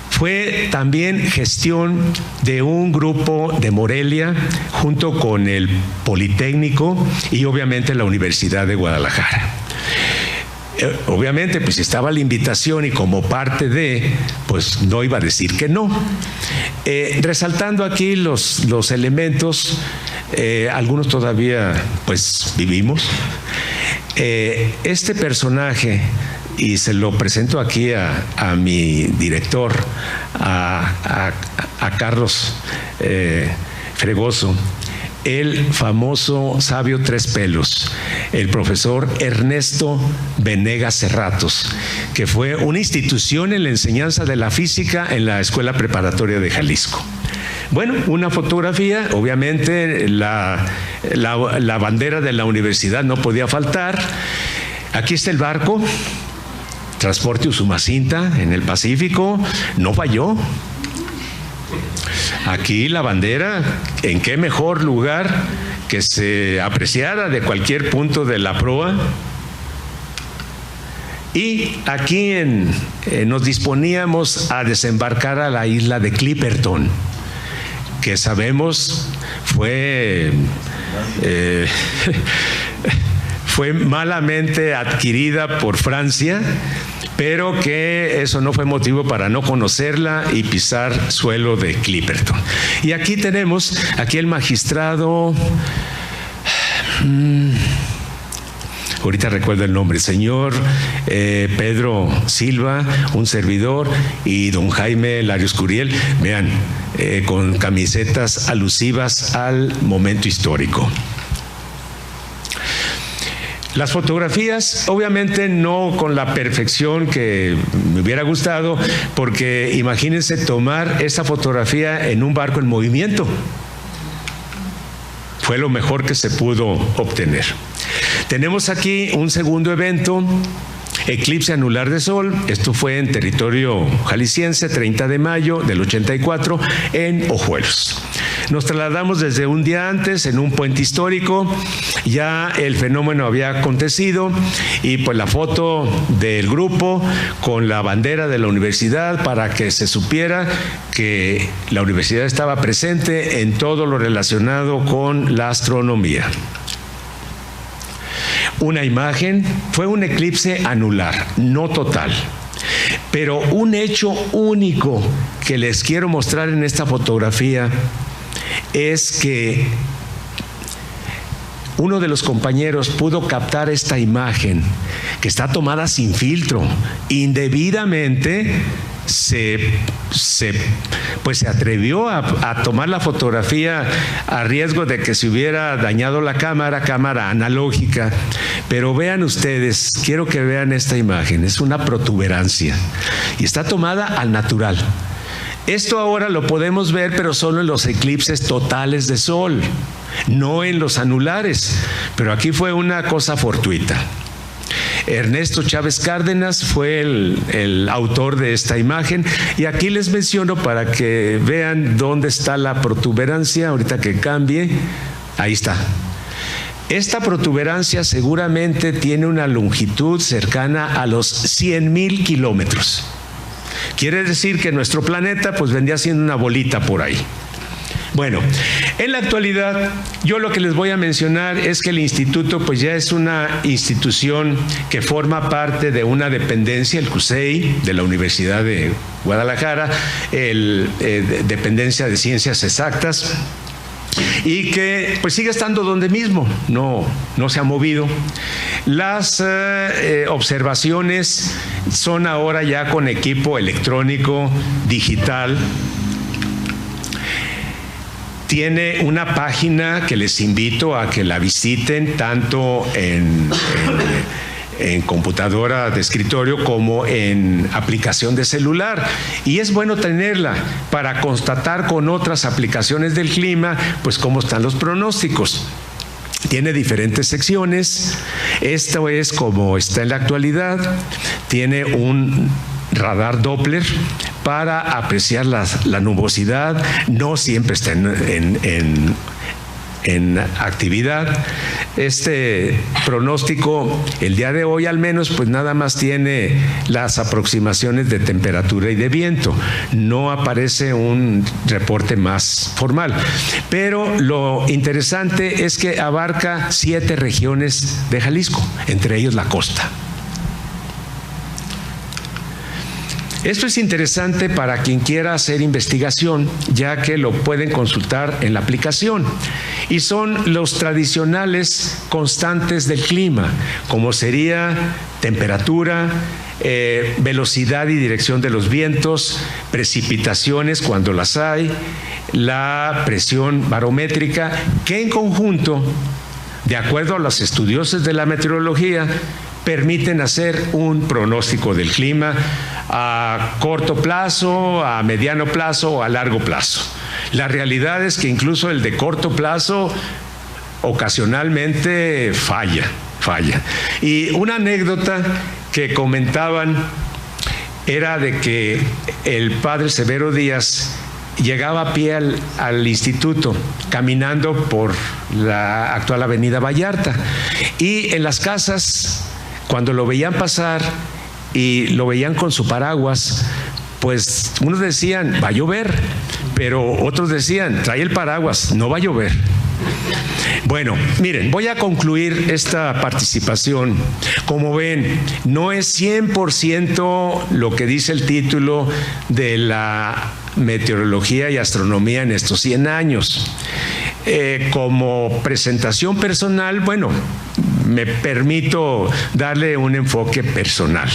Fue también gestión de un grupo de Morelia junto con el Politécnico y obviamente la Universidad de Guadalajara. Obviamente, pues estaba la invitación y como parte de, pues no iba a decir que no. Resaltando aquí los elementos, algunos todavía pues vivimos. Este personaje, y se lo presento aquí a mi director, a Carlos Fregoso, el famoso sabio 3 pelos, el profesor Ernesto Venegas Cerratos, que fue una institución en la enseñanza de la física en la Escuela Preparatoria de Jalisco. Bueno, una fotografía, obviamente la bandera de la universidad no podía faltar. Aquí está el barco, Transporte Usumacinta en el Pacífico, no falló. aquí la bandera, ¿en qué mejor lugar que se apreciara de cualquier punto de la proa? Y aquí nos disponíamos a desembarcar a la isla de Clipperton, que sabemos fue malamente adquirida por Francia, pero que eso no fue motivo para no conocerla y pisar suelo de Clipperton. Y aquí tenemos, el magistrado, ahorita recuerdo el nombre, señor Pedro Silva, un servidor, y don Jaime Larios Curiel, vean, con camisetas alusivas al momento histórico. Las fotografías, obviamente no con la perfección que me hubiera gustado, porque imagínense tomar esa fotografía en un barco en movimiento. Fue lo mejor que se pudo obtener. Tenemos aquí un segundo evento, eclipse anular de sol. Esto fue en territorio jalisciense, 30 de mayo del 84, en Ojuelos. Nos trasladamos desde un día antes en un puente histórico. Ya el fenómeno había acontecido y pues la foto del grupo con la bandera de la universidad para que se supiera que la universidad estaba presente en todo lo relacionado con la astronomía. Una imagen, fue un eclipse anular, no total. Pero un hecho único que les quiero mostrar en esta fotografía es que uno de los compañeros pudo captar esta imagen que está tomada sin filtro, indebidamente. Se atrevió a tomar la fotografía a riesgo de que se hubiera dañado la cámara analógica. Pero vean ustedes, quiero que vean esta imagen, es una protuberancia y está tomada al natural. Esto ahora lo podemos ver, pero solo en los eclipses totales de sol, no en los anulares, pero aquí fue una cosa fortuita. Ernesto Chávez Cárdenas fue el autor de esta imagen, y aquí les menciono para que vean dónde está la protuberancia. Ahorita que cambie, ahí está. Esta protuberancia seguramente tiene una longitud cercana a los 100,000 kilómetros. Quiere decir que nuestro planeta pues vendría siendo una bolita por ahí. Bueno, en la actualidad yo lo que les voy a mencionar es que el instituto pues ya es una institución que forma parte de una dependencia, el CUSEI, de la Universidad de Guadalajara, dependencia de Ciencias Exactas, y que pues sigue estando donde mismo, no se ha movido. Las observaciones son ahora ya con equipo electrónico, digital. Tiene una página que les invito a que la visiten, tanto en computadora de escritorio como en aplicación de celular, y es bueno tenerla para constatar con otras aplicaciones del clima pues cómo están los pronósticos. Tiene diferentes secciones. Esto es como está en la actualidad. Tiene un radar Doppler para apreciar la nubosidad. No siempre está en actividad. Este pronóstico, el día de hoy al menos, pues nada más tiene las aproximaciones de temperatura y de viento. No aparece un reporte más formal. Pero lo interesante es que abarca 7 regiones de Jalisco, entre ellos la costa. Esto es interesante para quien quiera hacer investigación, ya que lo pueden consultar en la aplicación. Y son los tradicionales constantes del clima, como sería temperatura, velocidad y dirección de los vientos, precipitaciones cuando las hay, la presión barométrica, que en conjunto, de acuerdo a los estudiosos de la meteorología, permiten hacer un pronóstico del clima a corto plazo, a mediano plazo o a largo plazo. La realidad es que incluso el de corto plazo ocasionalmente falla. Y una anécdota que comentaban era de que el padre Severo Díaz llegaba a pie al instituto, caminando por la actual Avenida Vallarta. Y en las casas, cuando lo veían pasar y lo veían con su paraguas, pues unos decían, va a llover, pero otros decían, trae el paraguas, no va a llover. Bueno, miren, voy a concluir esta participación. Como ven, no es 100% lo que dice el título de la meteorología y astronomía en estos 100 años. Como presentación personal, bueno, me permito darle un enfoque personal.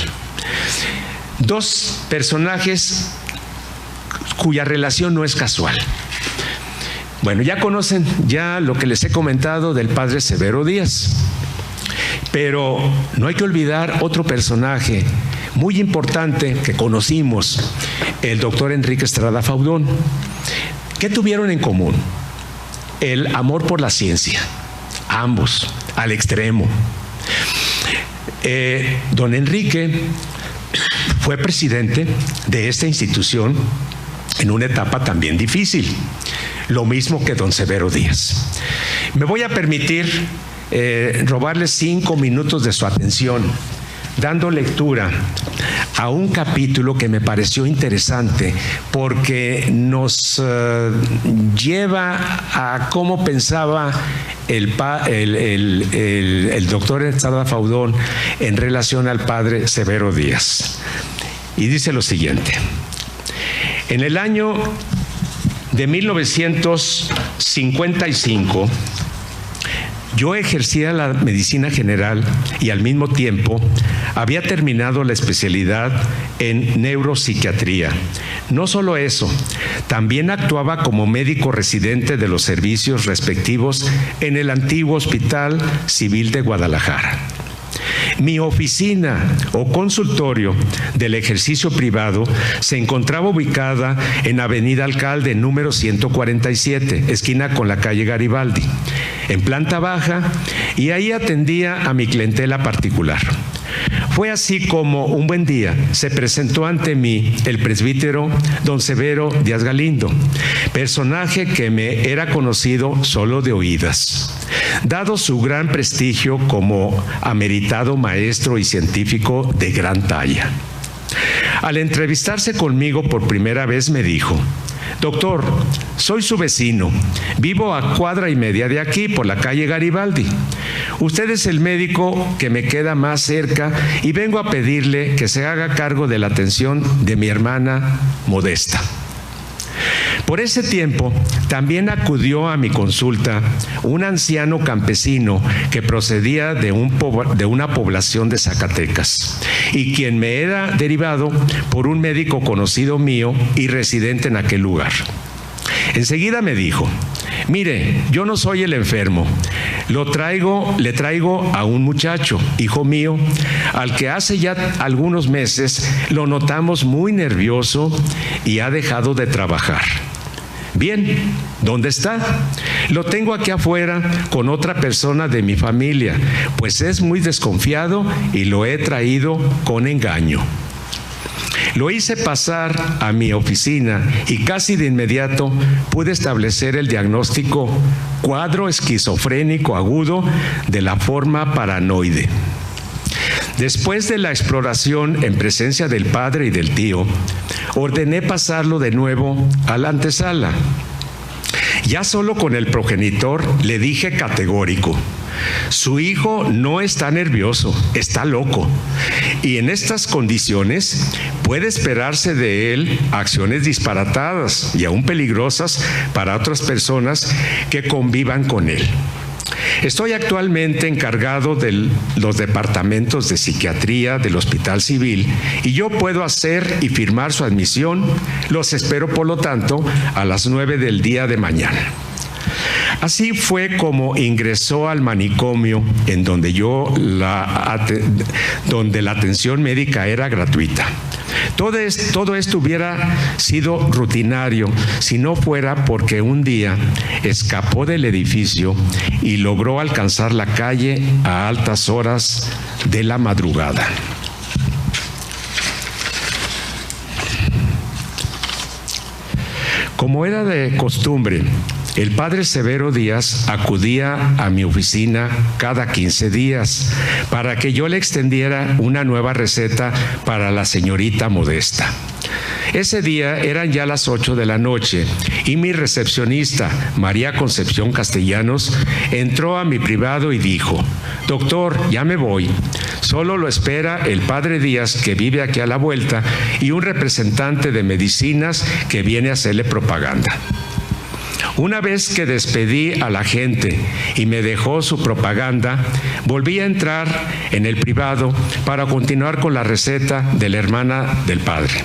Dos personajes cuya relación no es casual. Bueno, ya conocen ya lo que les he comentado del padre Severo Díaz, pero no hay que olvidar otro personaje muy importante que conocimos, el doctor Enrique Estrada Faudón. ¿Qué tuvieron en común? El amor por la ciencia, ambos, al extremo. Don Enrique fue presidente de esta institución en una etapa también difícil, lo mismo que don Severo Díaz. Me voy a permitir robarles 5 minutos de su atención, dando lectura a un capítulo que me pareció interesante porque nos lleva a cómo pensaba el doctor Estrada Faudón en relación al padre Severo Díaz. Y dice lo siguiente: en el año de 1955, yo ejercía la medicina general y al mismo tiempo había terminado la especialidad en neuropsiquiatría. No solo eso, también actuaba como médico residente de los servicios respectivos en el antiguo Hospital Civil de Guadalajara. Mi oficina o consultorio del ejercicio privado se encontraba ubicada en Avenida Alcalde, número 147, esquina con la calle Garibaldi, en planta baja, y ahí atendía a mi clientela particular. Fue así como un buen día se presentó ante mí el presbítero don Severo Díaz Galindo, personaje que me era conocido solo de oídas, dado su gran prestigio como ameritado maestro y científico de gran talla. Al entrevistarse conmigo por primera vez me dijo: doctor, soy su vecino, vivo a 1,5 cuadras de aquí por la calle Garibaldi. Usted es el médico que me queda más cerca y vengo a pedirle que se haga cargo de la atención de mi hermana Modesta. Por ese tiempo también acudió a mi consulta un anciano campesino que procedía de una población de Zacatecas y quien me era derivado por un médico conocido mío y residente en aquel lugar. Enseguida me dijo: mire, yo no soy el enfermo, le traigo a un muchacho, hijo mío, al que hace ya algunos meses lo notamos muy nervioso y ha dejado de trabajar. Bien, ¿dónde está? Lo tengo aquí afuera con otra persona de mi familia, pues es muy desconfiado y lo he traído con engaño. Lo hice pasar a mi oficina y casi de inmediato pude establecer el diagnóstico: cuadro esquizofrénico agudo de la forma paranoide. Después de la exploración en presencia del padre y del tío, ordené pasarlo de nuevo a la antesala. Ya solo con el progenitor le dije categórico: su hijo no está nervioso, está loco. Y en estas condiciones puede esperarse de él acciones disparatadas y aún peligrosas para otras personas que convivan con él. Estoy actualmente encargado de los departamentos de psiquiatría del Hospital Civil y yo puedo hacer y firmar su admisión. Los espero, por lo tanto, a las 9 del día de mañana. Así fue como ingresó al manicomio, en donde donde la atención médica era gratuita. Todo esto hubiera sido rutinario si no fuera porque un día escapó del edificio y logró alcanzar la calle a altas horas de la madrugada. Como era de costumbre, el padre Severo Díaz acudía a mi oficina cada 15 días para que yo le extendiera una nueva receta para la señorita Modesta. Ese día eran ya las 8 de la noche y mi recepcionista, María Concepción Castellanos, entró a mi privado y dijo: «Doctor, ya me voy. Solo lo espera el padre Díaz, que vive aquí a la vuelta, y un representante de medicinas que viene a hacerle propaganda». Una vez que despedí a la gente y me dejó su propaganda, volví a entrar en el privado para continuar con la receta de la hermana del padre.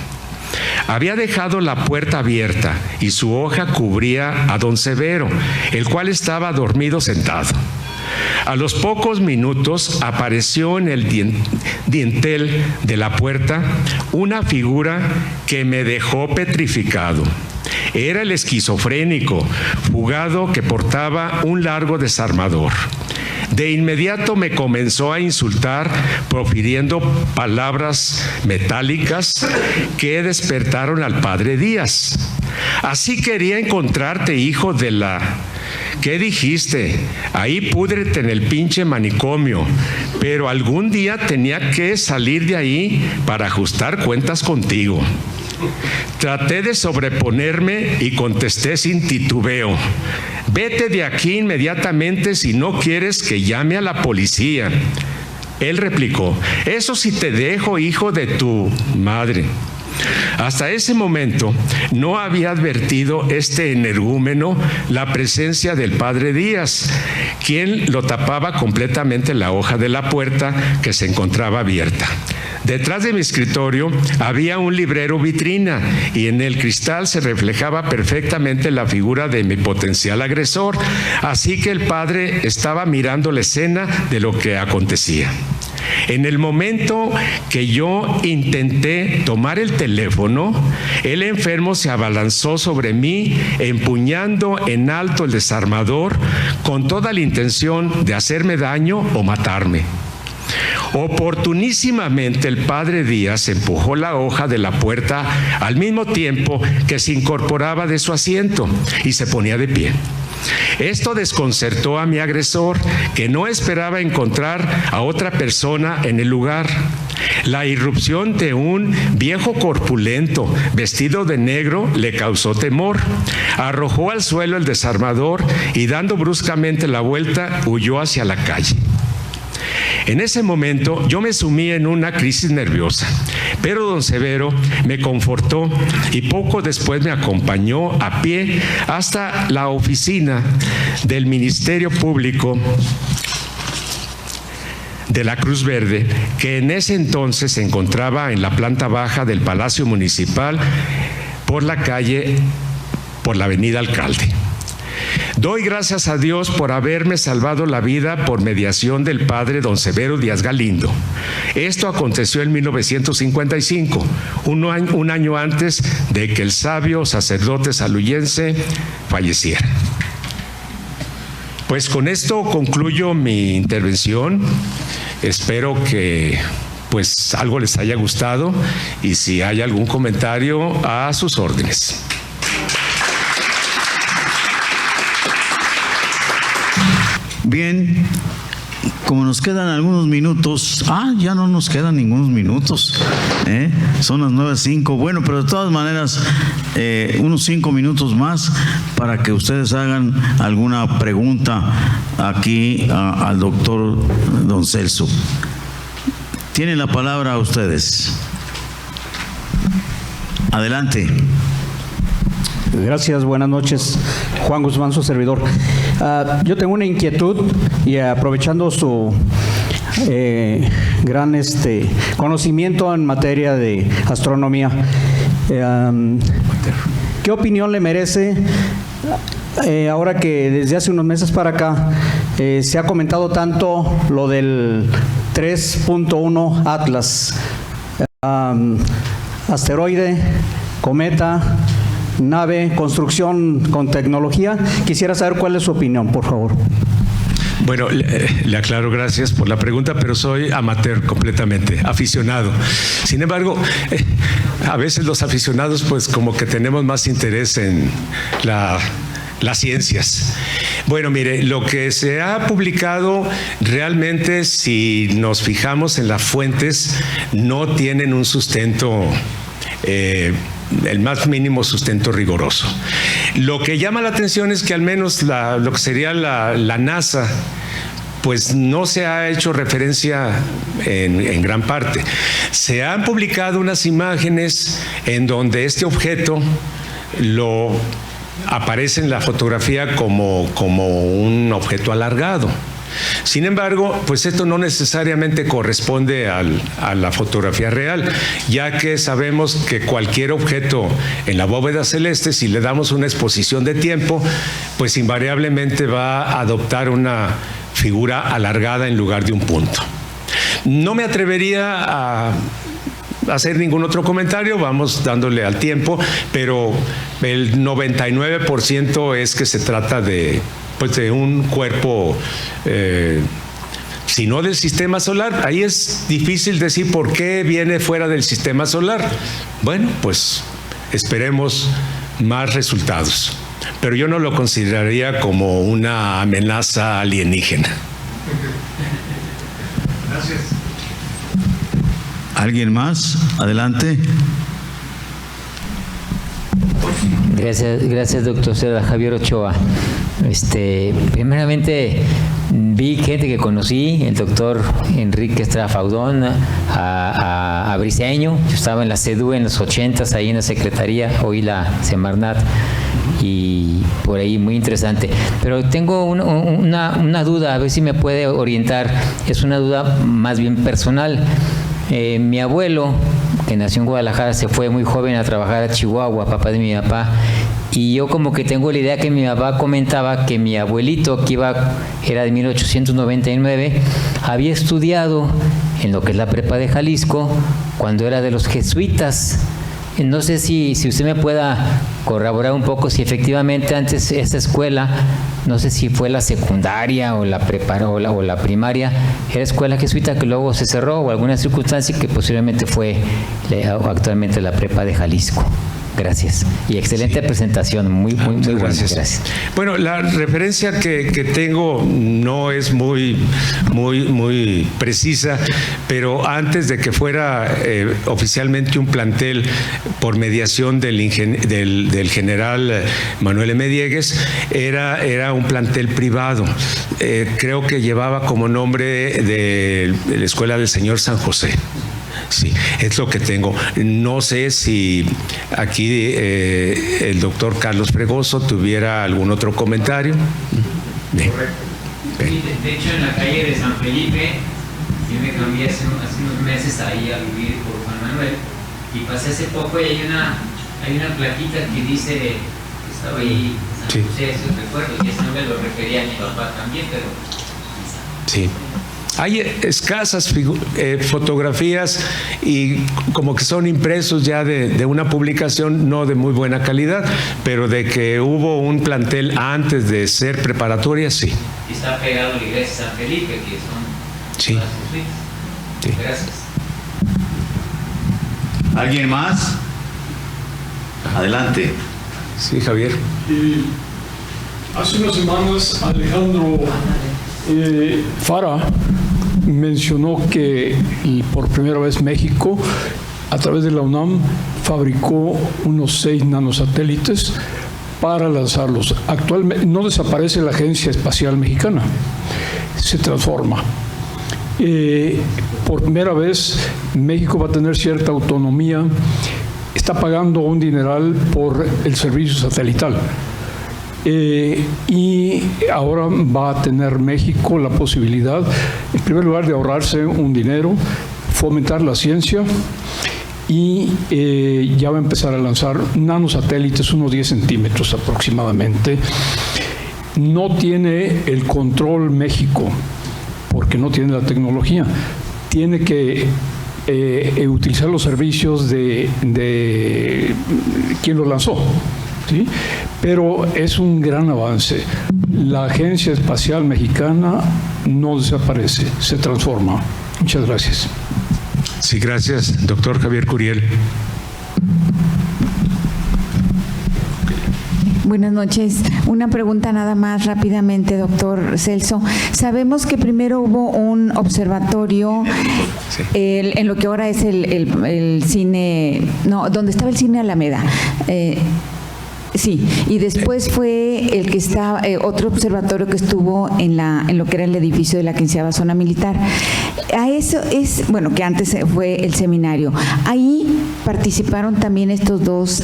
Había dejado la puerta abierta y su hoja cubría a don Severo, el cual estaba dormido sentado. A los pocos minutos apareció en el dintel de la puerta una figura que me dejó petrificado. Era el esquizofrénico, fugado, que portaba un largo desarmador. De inmediato me comenzó a insultar, profiriendo palabras metálicas que despertaron al padre Díaz. «Así quería encontrarte, hijo de la... ¿Qué dijiste? Ahí púdrete en el pinche manicomio. Pero algún día tenía que salir de ahí para ajustar cuentas contigo». Traté de sobreponerme y contesté sin titubeo: «Vete de aquí inmediatamente si no quieres que llame a la policía». Él replicó: «Eso sí te dejo, hijo de tu madre». Hasta ese momento no había advertido este energúmeno la presencia del padre Díaz, quien lo tapaba completamente la hoja de la puerta, que se encontraba abierta. Detrás de mi escritorio había un librero vitrina y en el cristal se reflejaba perfectamente la figura de mi potencial agresor, así que el padre estaba mirando la escena de lo que acontecía. En el momento que yo intenté tomar el teléfono, el enfermo se abalanzó sobre mí, empuñando en alto el desarmador, con toda la intención de hacerme daño o matarme. Oportunísimamente el padre Díaz empujó la hoja de la puerta al mismo tiempo que se incorporaba de su asiento y se ponía de pie. Esto desconcertó a mi agresor, que no esperaba encontrar a otra persona en el lugar. La irrupción de un viejo corpulento vestido de negro le causó temor. Arrojó al suelo el desarmador y, dando bruscamente la vuelta, huyó hacia la calle. En ese momento yo me sumí en una crisis nerviosa, pero don Severo me confortó y poco después me acompañó a pie hasta la oficina del Ministerio Público de la Cruz Verde, que en ese entonces se encontraba en la planta baja del Palacio Municipal, por la avenida Alcalde. Doy gracias a Dios por haberme salvado la vida por mediación del padre don Severo Díaz Galindo. Esto aconteció en 1955, un año antes de que el sabio sacerdote saluyense falleciera. Pues con esto concluyo mi intervención. Espero que algo les haya gustado y si hay algún comentario, a sus órdenes. Bien, como nos quedan algunos minutos, ya no nos quedan ningunos minutos, son las 9:05, bueno, pero de todas maneras, unos 5 minutos más para que ustedes hagan alguna pregunta aquí al doctor don Celso. Tienen la palabra ustedes. Adelante. Gracias, buenas noches. Juan Guzmán, su servidor. Yo tengo una inquietud y aprovechando su gran conocimiento en materia de astronomía, ¿qué opinión le merece ahora que desde hace unos meses para acá se ha comentado tanto lo del 3.1 Atlas, asteroide, cometa, nave, construcción con tecnología? Quisiera saber cuál es su opinión, por favor. Bueno, le aclaro, gracias por la pregunta, pero soy amateur completamente, aficionado. Sin embargo, a veces los aficionados pues como que tenemos más interés en las ciencias. Bueno, mire, lo que se ha publicado realmente, si nos fijamos en las fuentes, no tienen un sustento, el más mínimo sustento riguroso. Lo que llama la atención es que al menos lo que sería la NASA, pues no se ha hecho referencia en gran parte. Se han publicado unas imágenes en donde este objeto aparece en la fotografía como un objeto alargado. Sin embargo, pues esto no necesariamente corresponde a la fotografía real, ya que sabemos que cualquier objeto en la bóveda celeste, si le damos una exposición de tiempo, pues invariablemente va a adoptar una figura alargada en lugar de un punto. No me atrevería a hacer ningún otro comentario, vamos dándole al tiempo, pero el 99% es que se trata de un cuerpo, si no del sistema solar. Ahí es difícil decir por qué viene fuera del sistema solar. Bueno, pues esperemos más resultados, pero yo no lo consideraría como una amenaza alienígena. Gracias. ¿Alguien más? Adelante. Gracias, doctor Cerda. Javier Ochoa. Primeramente vi gente que conocí, el doctor Enrique Estrada Faudón, a Briceño. Yo estaba en la CEDU en los 80s, ahí en la Secretaría, oí la Semarnat, y por ahí muy interesante. Pero tengo una duda, a ver si me puede orientar. Es una duda más bien personal. Mi abuelo, que nació en Guadalajara, se fue muy joven a trabajar a Chihuahua, papá de mi papá, y yo como que tengo la idea que mi papá comentaba que mi abuelito, que era de 1899, había estudiado en lo que es la prepa de Jalisco cuando era de los jesuitas. No sé si usted me pueda corroborar un poco si efectivamente antes esa escuela, no sé si fue la secundaria o la prepa o la primaria, era escuela jesuita que luego se cerró o alguna circunstancia que posiblemente fue actualmente la prepa de Jalisco. Gracias. Y excelente presentación, muy buena. Gracias. Bueno, la referencia que tengo no es muy precisa, pero antes de que fuera oficialmente un plantel por mediación del general Manuel M. Diegues, era un plantel privado. Creo que llevaba como nombre de la Escuela del Señor San José. Sí, es lo que tengo. No sé si aquí el doctor Carlos Fregoso tuviera algún otro comentario. Sí, de hecho, en la calle de San Felipe, yo me cambié hace unos meses ahí a vivir por Juan Manuel, y pasé hace poco y hay una plaquita que dice que estaba ahí San José, esos recuerdos, y ese nombre lo refería a mi papá también, pero... Sí. Hay escasas fotografías y como que son impresos ya de una publicación no de muy buena calidad, pero de que hubo un plantel antes de ser preparatoria, sí. Y está pegado a la iglesia San Felipe, que son... Sí. Sí. Gracias. ¿Alguien más? Adelante. Sí, Javier. Hace unas semanas Alejandro Fara mencionó que por primera vez México, a través de la UNAM, fabricó unos 6 nanosatélites para lanzarlos. Actualmente no desaparece la Agencia Espacial Mexicana, se transforma. Por primera vez México va a tener cierta autonomía, está pagando un dineral por el servicio satelital. Y ahora va a tener México la posibilidad, en primer lugar, de ahorrarse un dinero, fomentar la ciencia y ya va a empezar a lanzar nanosatélites, unos 10 centímetros aproximadamente. No tiene el control México, porque no tiene la tecnología. Tiene que utilizar los servicios de quien lo lanzó, ¿sí? pero es un gran avance. La Agencia Espacial Mexicana no desaparece, se transforma. Muchas gracias. Sí, gracias, doctor Javier Curiel. Buenas noches. Una pregunta nada más rápidamente, doctor Celso. Sabemos que primero hubo un observatorio en lo que ahora es el cine, no, donde estaba el cine Alameda. Sí, y después fue el que está otro observatorio que estuvo en lo que era el edificio de la 15ª Zona Militar. A eso es, bueno, que antes fue el seminario. Ahí participaron también estos dos,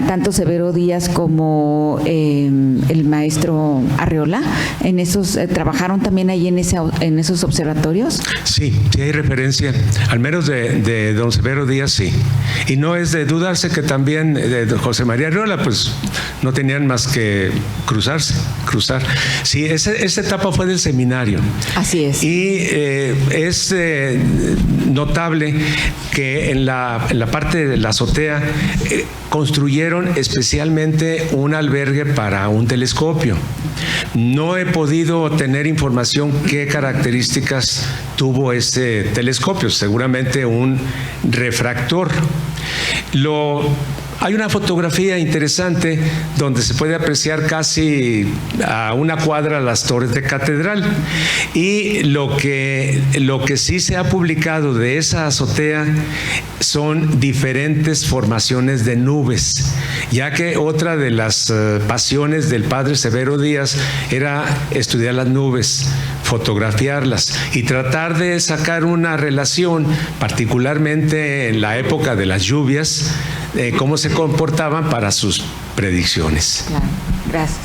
tanto Severo Díaz como el maestro Arreola. En esos trabajaron también ahí en esos observatorios. Sí, sí hay referencia, al menos de don Severo Díaz, sí. Y no es de dudarse que también de José María Arreola, pues no tenían más que cruzar. Sí, esa etapa fue del seminario. Así es. Y es notable que en la parte de la azotea construyeron especialmente un albergue para un telescopio. No he podido tener información qué características tuvo ese telescopio, seguramente un refractor. Hay una fotografía interesante donde se puede apreciar casi a una cuadra las torres de catedral, y lo que sí se ha publicado de esa azotea son diferentes formaciones de nubes, ya que otra de las pasiones del padre Severo Díaz era estudiar las nubes, fotografiarlas y tratar de sacar una relación, particularmente en la época de las lluvias, cómo se comportaban para sus predicciones. Claro, gracias.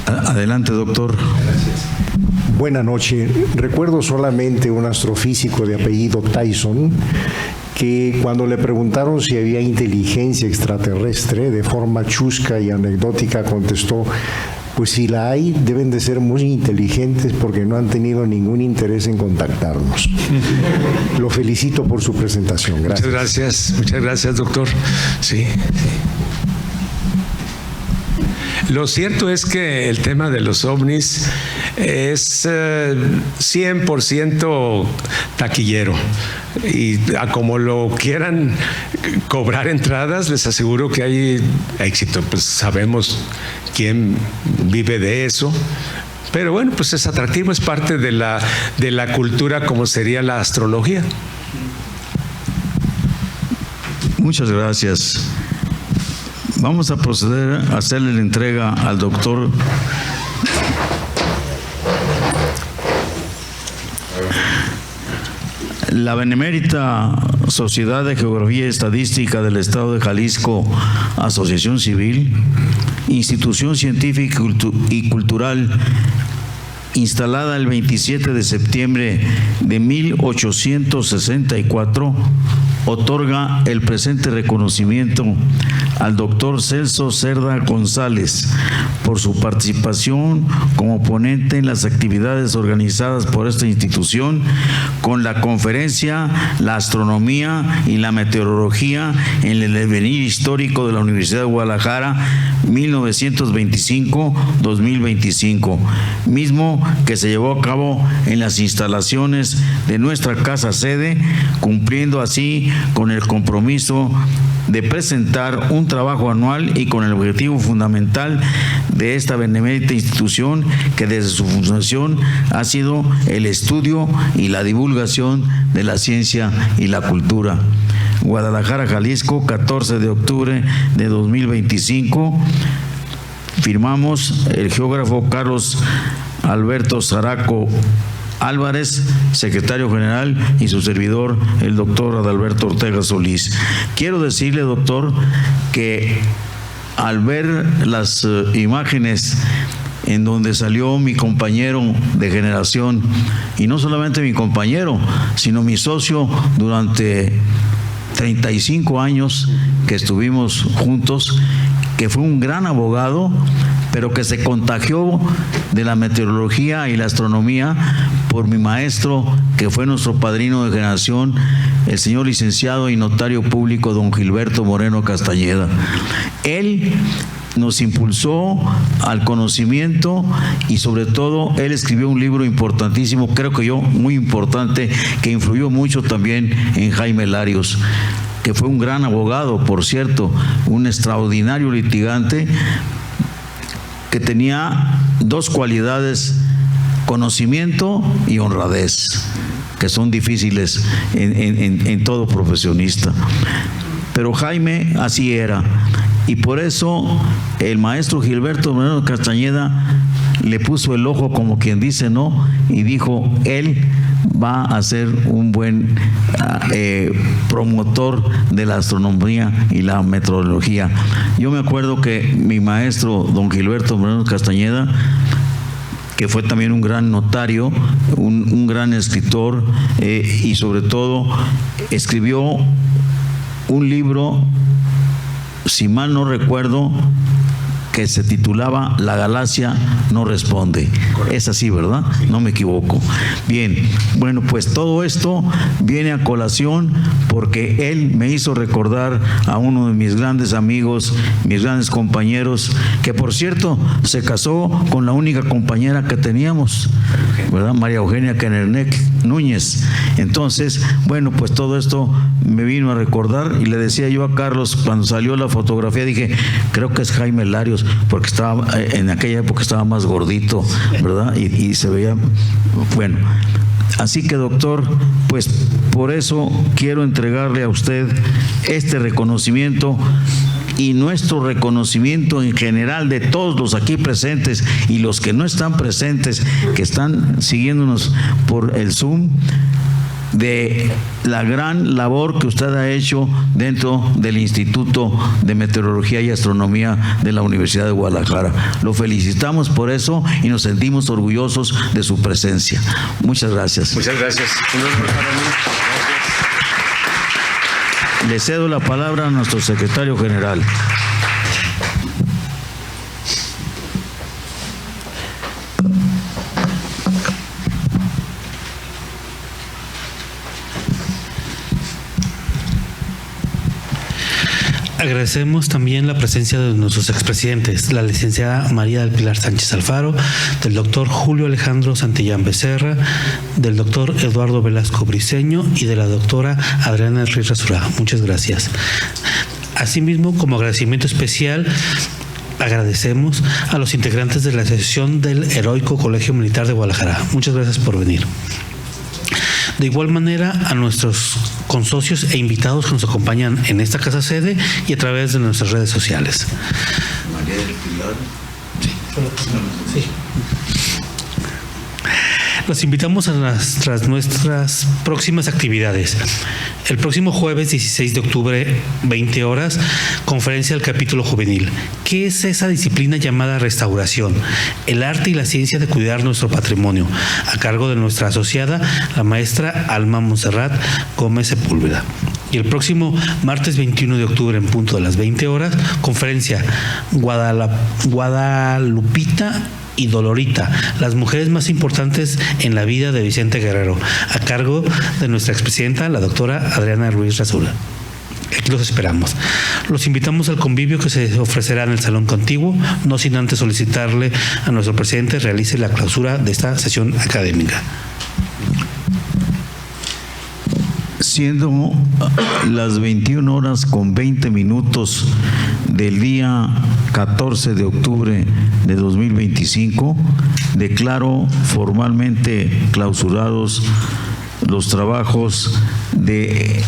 Adelante, doctor. Gracias. Buenas noches. Recuerdo solamente un astrofísico de apellido Tyson que cuando le preguntaron si había inteligencia extraterrestre, de forma chusca y anecdótica contestó: pues si la hay, deben de ser muy inteligentes porque no han tenido ningún interés en contactarnos. Lo felicito por su presentación. Gracias. Muchas gracias, doctor. Sí. Lo cierto es que el tema de los ovnis es 100% taquillero, y a como lo quieran cobrar entradas, les aseguro que hay éxito. Pues sabemos quién vive de eso, pero bueno, pues es atractivo, es parte de la cultura, como sería la astrología. Muchas gracias. Vamos a proceder a hacerle la entrega al doctor la Benemérita Sociedad de Geografía y Estadística del Estado de Jalisco, Asociación Civil, institución científica y cultural, instalada el 27 de septiembre de 1864, otorga el presente reconocimiento al doctor Celso Cerda González por su participación como ponente en las actividades organizadas por esta institución con la conferencia La astronomía y la meteorología en el devenir histórico de la Universidad de Guadalajara 1925-2025, mismo que se llevó a cabo en las instalaciones de nuestra casa sede, cumpliendo así con el compromiso de presentar un trabajo anual y con el objetivo fundamental de esta benemérita institución, que desde su fundación ha sido el estudio y la divulgación de la ciencia y la cultura. Guadalajara, Jalisco, 14 de octubre de 2025. Firmamos el geógrafo Carlos Alberto Zaraco Álvarez, secretario general, y su servidor, el doctor Adalberto Ortega Solís. Quiero decirle, doctor, que al ver las imágenes en donde salió mi compañero de generación, y no solamente mi compañero, sino mi socio durante 35 años que estuvimos juntos, que fue un gran abogado, pero que se contagió de la meteorología y la astronomía por mi maestro, que fue nuestro padrino de generación, el señor licenciado y notario público don Gilberto Moreno Castañeda. Él nos impulsó al conocimiento y sobre todo él escribió un libro importantísimo, creo que muy importante, que influyó mucho también en Jaime Larios, que fue un gran abogado, por cierto, un extraordinario litigante que tenía dos cualidades: conocimiento y honradez, que son difíciles en todo profesionista. Pero Jaime así era, y por eso el maestro Gilberto Moreno Castañeda le puso el ojo, como quien dice, ¿no? Y dijo, él va a ser un buen promotor de la astronomía y la meteorología. Yo me acuerdo que mi maestro, don Gilberto Moreno Castañeda, que fue también un gran notario, un gran escritor, y sobre todo escribió un libro, si mal no recuerdo, que se titulaba La Galaxia no responde. Es así, ¿verdad? No me equivoco. Bien, bueno, pues todo esto viene a colación porque él me hizo recordar a uno de mis grandes amigos, mis grandes compañeros, que por cierto se casó con la única compañera que teníamos, ¿verdad? María Eugenia Kenernec Núñez. Entonces, bueno, pues todo esto me vino a recordar, y le decía yo a Carlos cuando salió la fotografía, dije, creo que es Jaime Larios, porque estaba, en aquella época estaba más gordito, ¿verdad? Y se veía, bueno. Así que, doctor, pues por eso quiero entregarle a usted este reconocimiento y nuestro reconocimiento en general de todos los aquí presentes y los que no están presentes, que están siguiéndonos por el Zoom, de la gran labor que usted ha hecho dentro del Instituto de Meteorología y Astronomía de la Universidad de Guadalajara. Lo felicitamos por eso y nos sentimos orgullosos de su presencia. Muchas gracias. Muchas gracias. Le cedo la palabra a nuestro secretario general. Agradecemos también la presencia de nuestros expresidentes, la licenciada María del Pilar Sánchez Alfaro, del doctor Julio Alejandro Santillán Becerra, del doctor Eduardo Velasco Briceño y de la doctora Adriana Ruiz Rasura. Muchas gracias. Asimismo, como agradecimiento especial, agradecemos a los integrantes de la Asociación del Heroico Colegio Militar de Guadalajara. Muchas gracias por venir. De igual manera, a nuestros consocios e invitados que nos acompañan en esta casa sede y a través de nuestras redes sociales. María del Pilar. Sí. Los invitamos a nuestras próximas actividades. El próximo jueves 16 de octubre, 20 horas, conferencia del capítulo juvenil. ¿Qué es esa disciplina llamada restauración? El arte y la ciencia de cuidar nuestro patrimonio, a cargo de nuestra asociada, la maestra Alma Monserrat Gómez Sepúlveda. Y el próximo martes 21 de octubre, en punto de las 20 horas, conferencia Guadalupita y Dolorita, las mujeres más importantes en la vida de Vicente Guerrero, a cargo de nuestra expresidenta, la doctora Adriana Ruiz Rasura. Aquí los esperamos. Los invitamos al convivio que se ofrecerá en el Salón Contiguo, no sin antes solicitarle a nuestro presidente realice la clausura de esta sesión académica. Siendo las 21 horas con 20 minutos del día 14 de octubre de 2025, declaro formalmente clausurados los trabajos de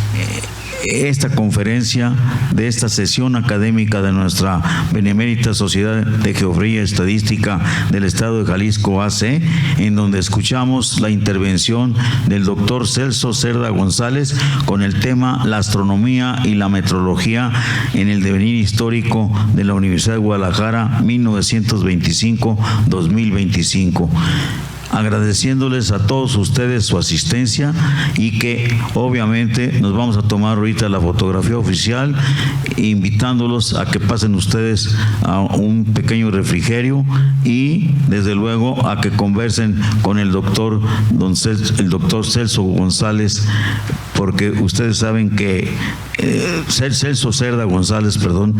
esta conferencia, de esta sesión académica de nuestra Benemérita Sociedad de Geografía y Estadística del Estado de Jalisco AC, en donde escuchamos la intervención del doctor Celso Cerda González con el tema La astronomía y la meteorología en el devenir histórico de la Universidad de Guadalajara 1925-2025. agradeciéndoles a todos ustedes su asistencia y que obviamente nos vamos a tomar ahorita la fotografía oficial, invitándolos a que pasen ustedes a un pequeño refrigerio y desde luego a que conversen con el doctor Celso González, porque ustedes saben que Celso Cerda González, perdón.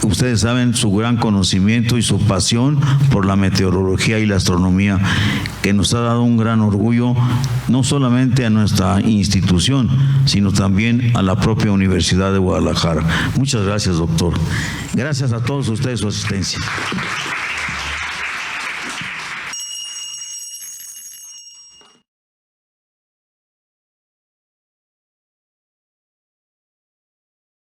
Ustedes saben su gran conocimiento y su pasión por la meteorología y la astronomía, que nos ha dado un gran orgullo, no solamente a nuestra institución, sino también a la propia Universidad de Guadalajara. Muchas gracias, doctor. Gracias a todos ustedes su asistencia.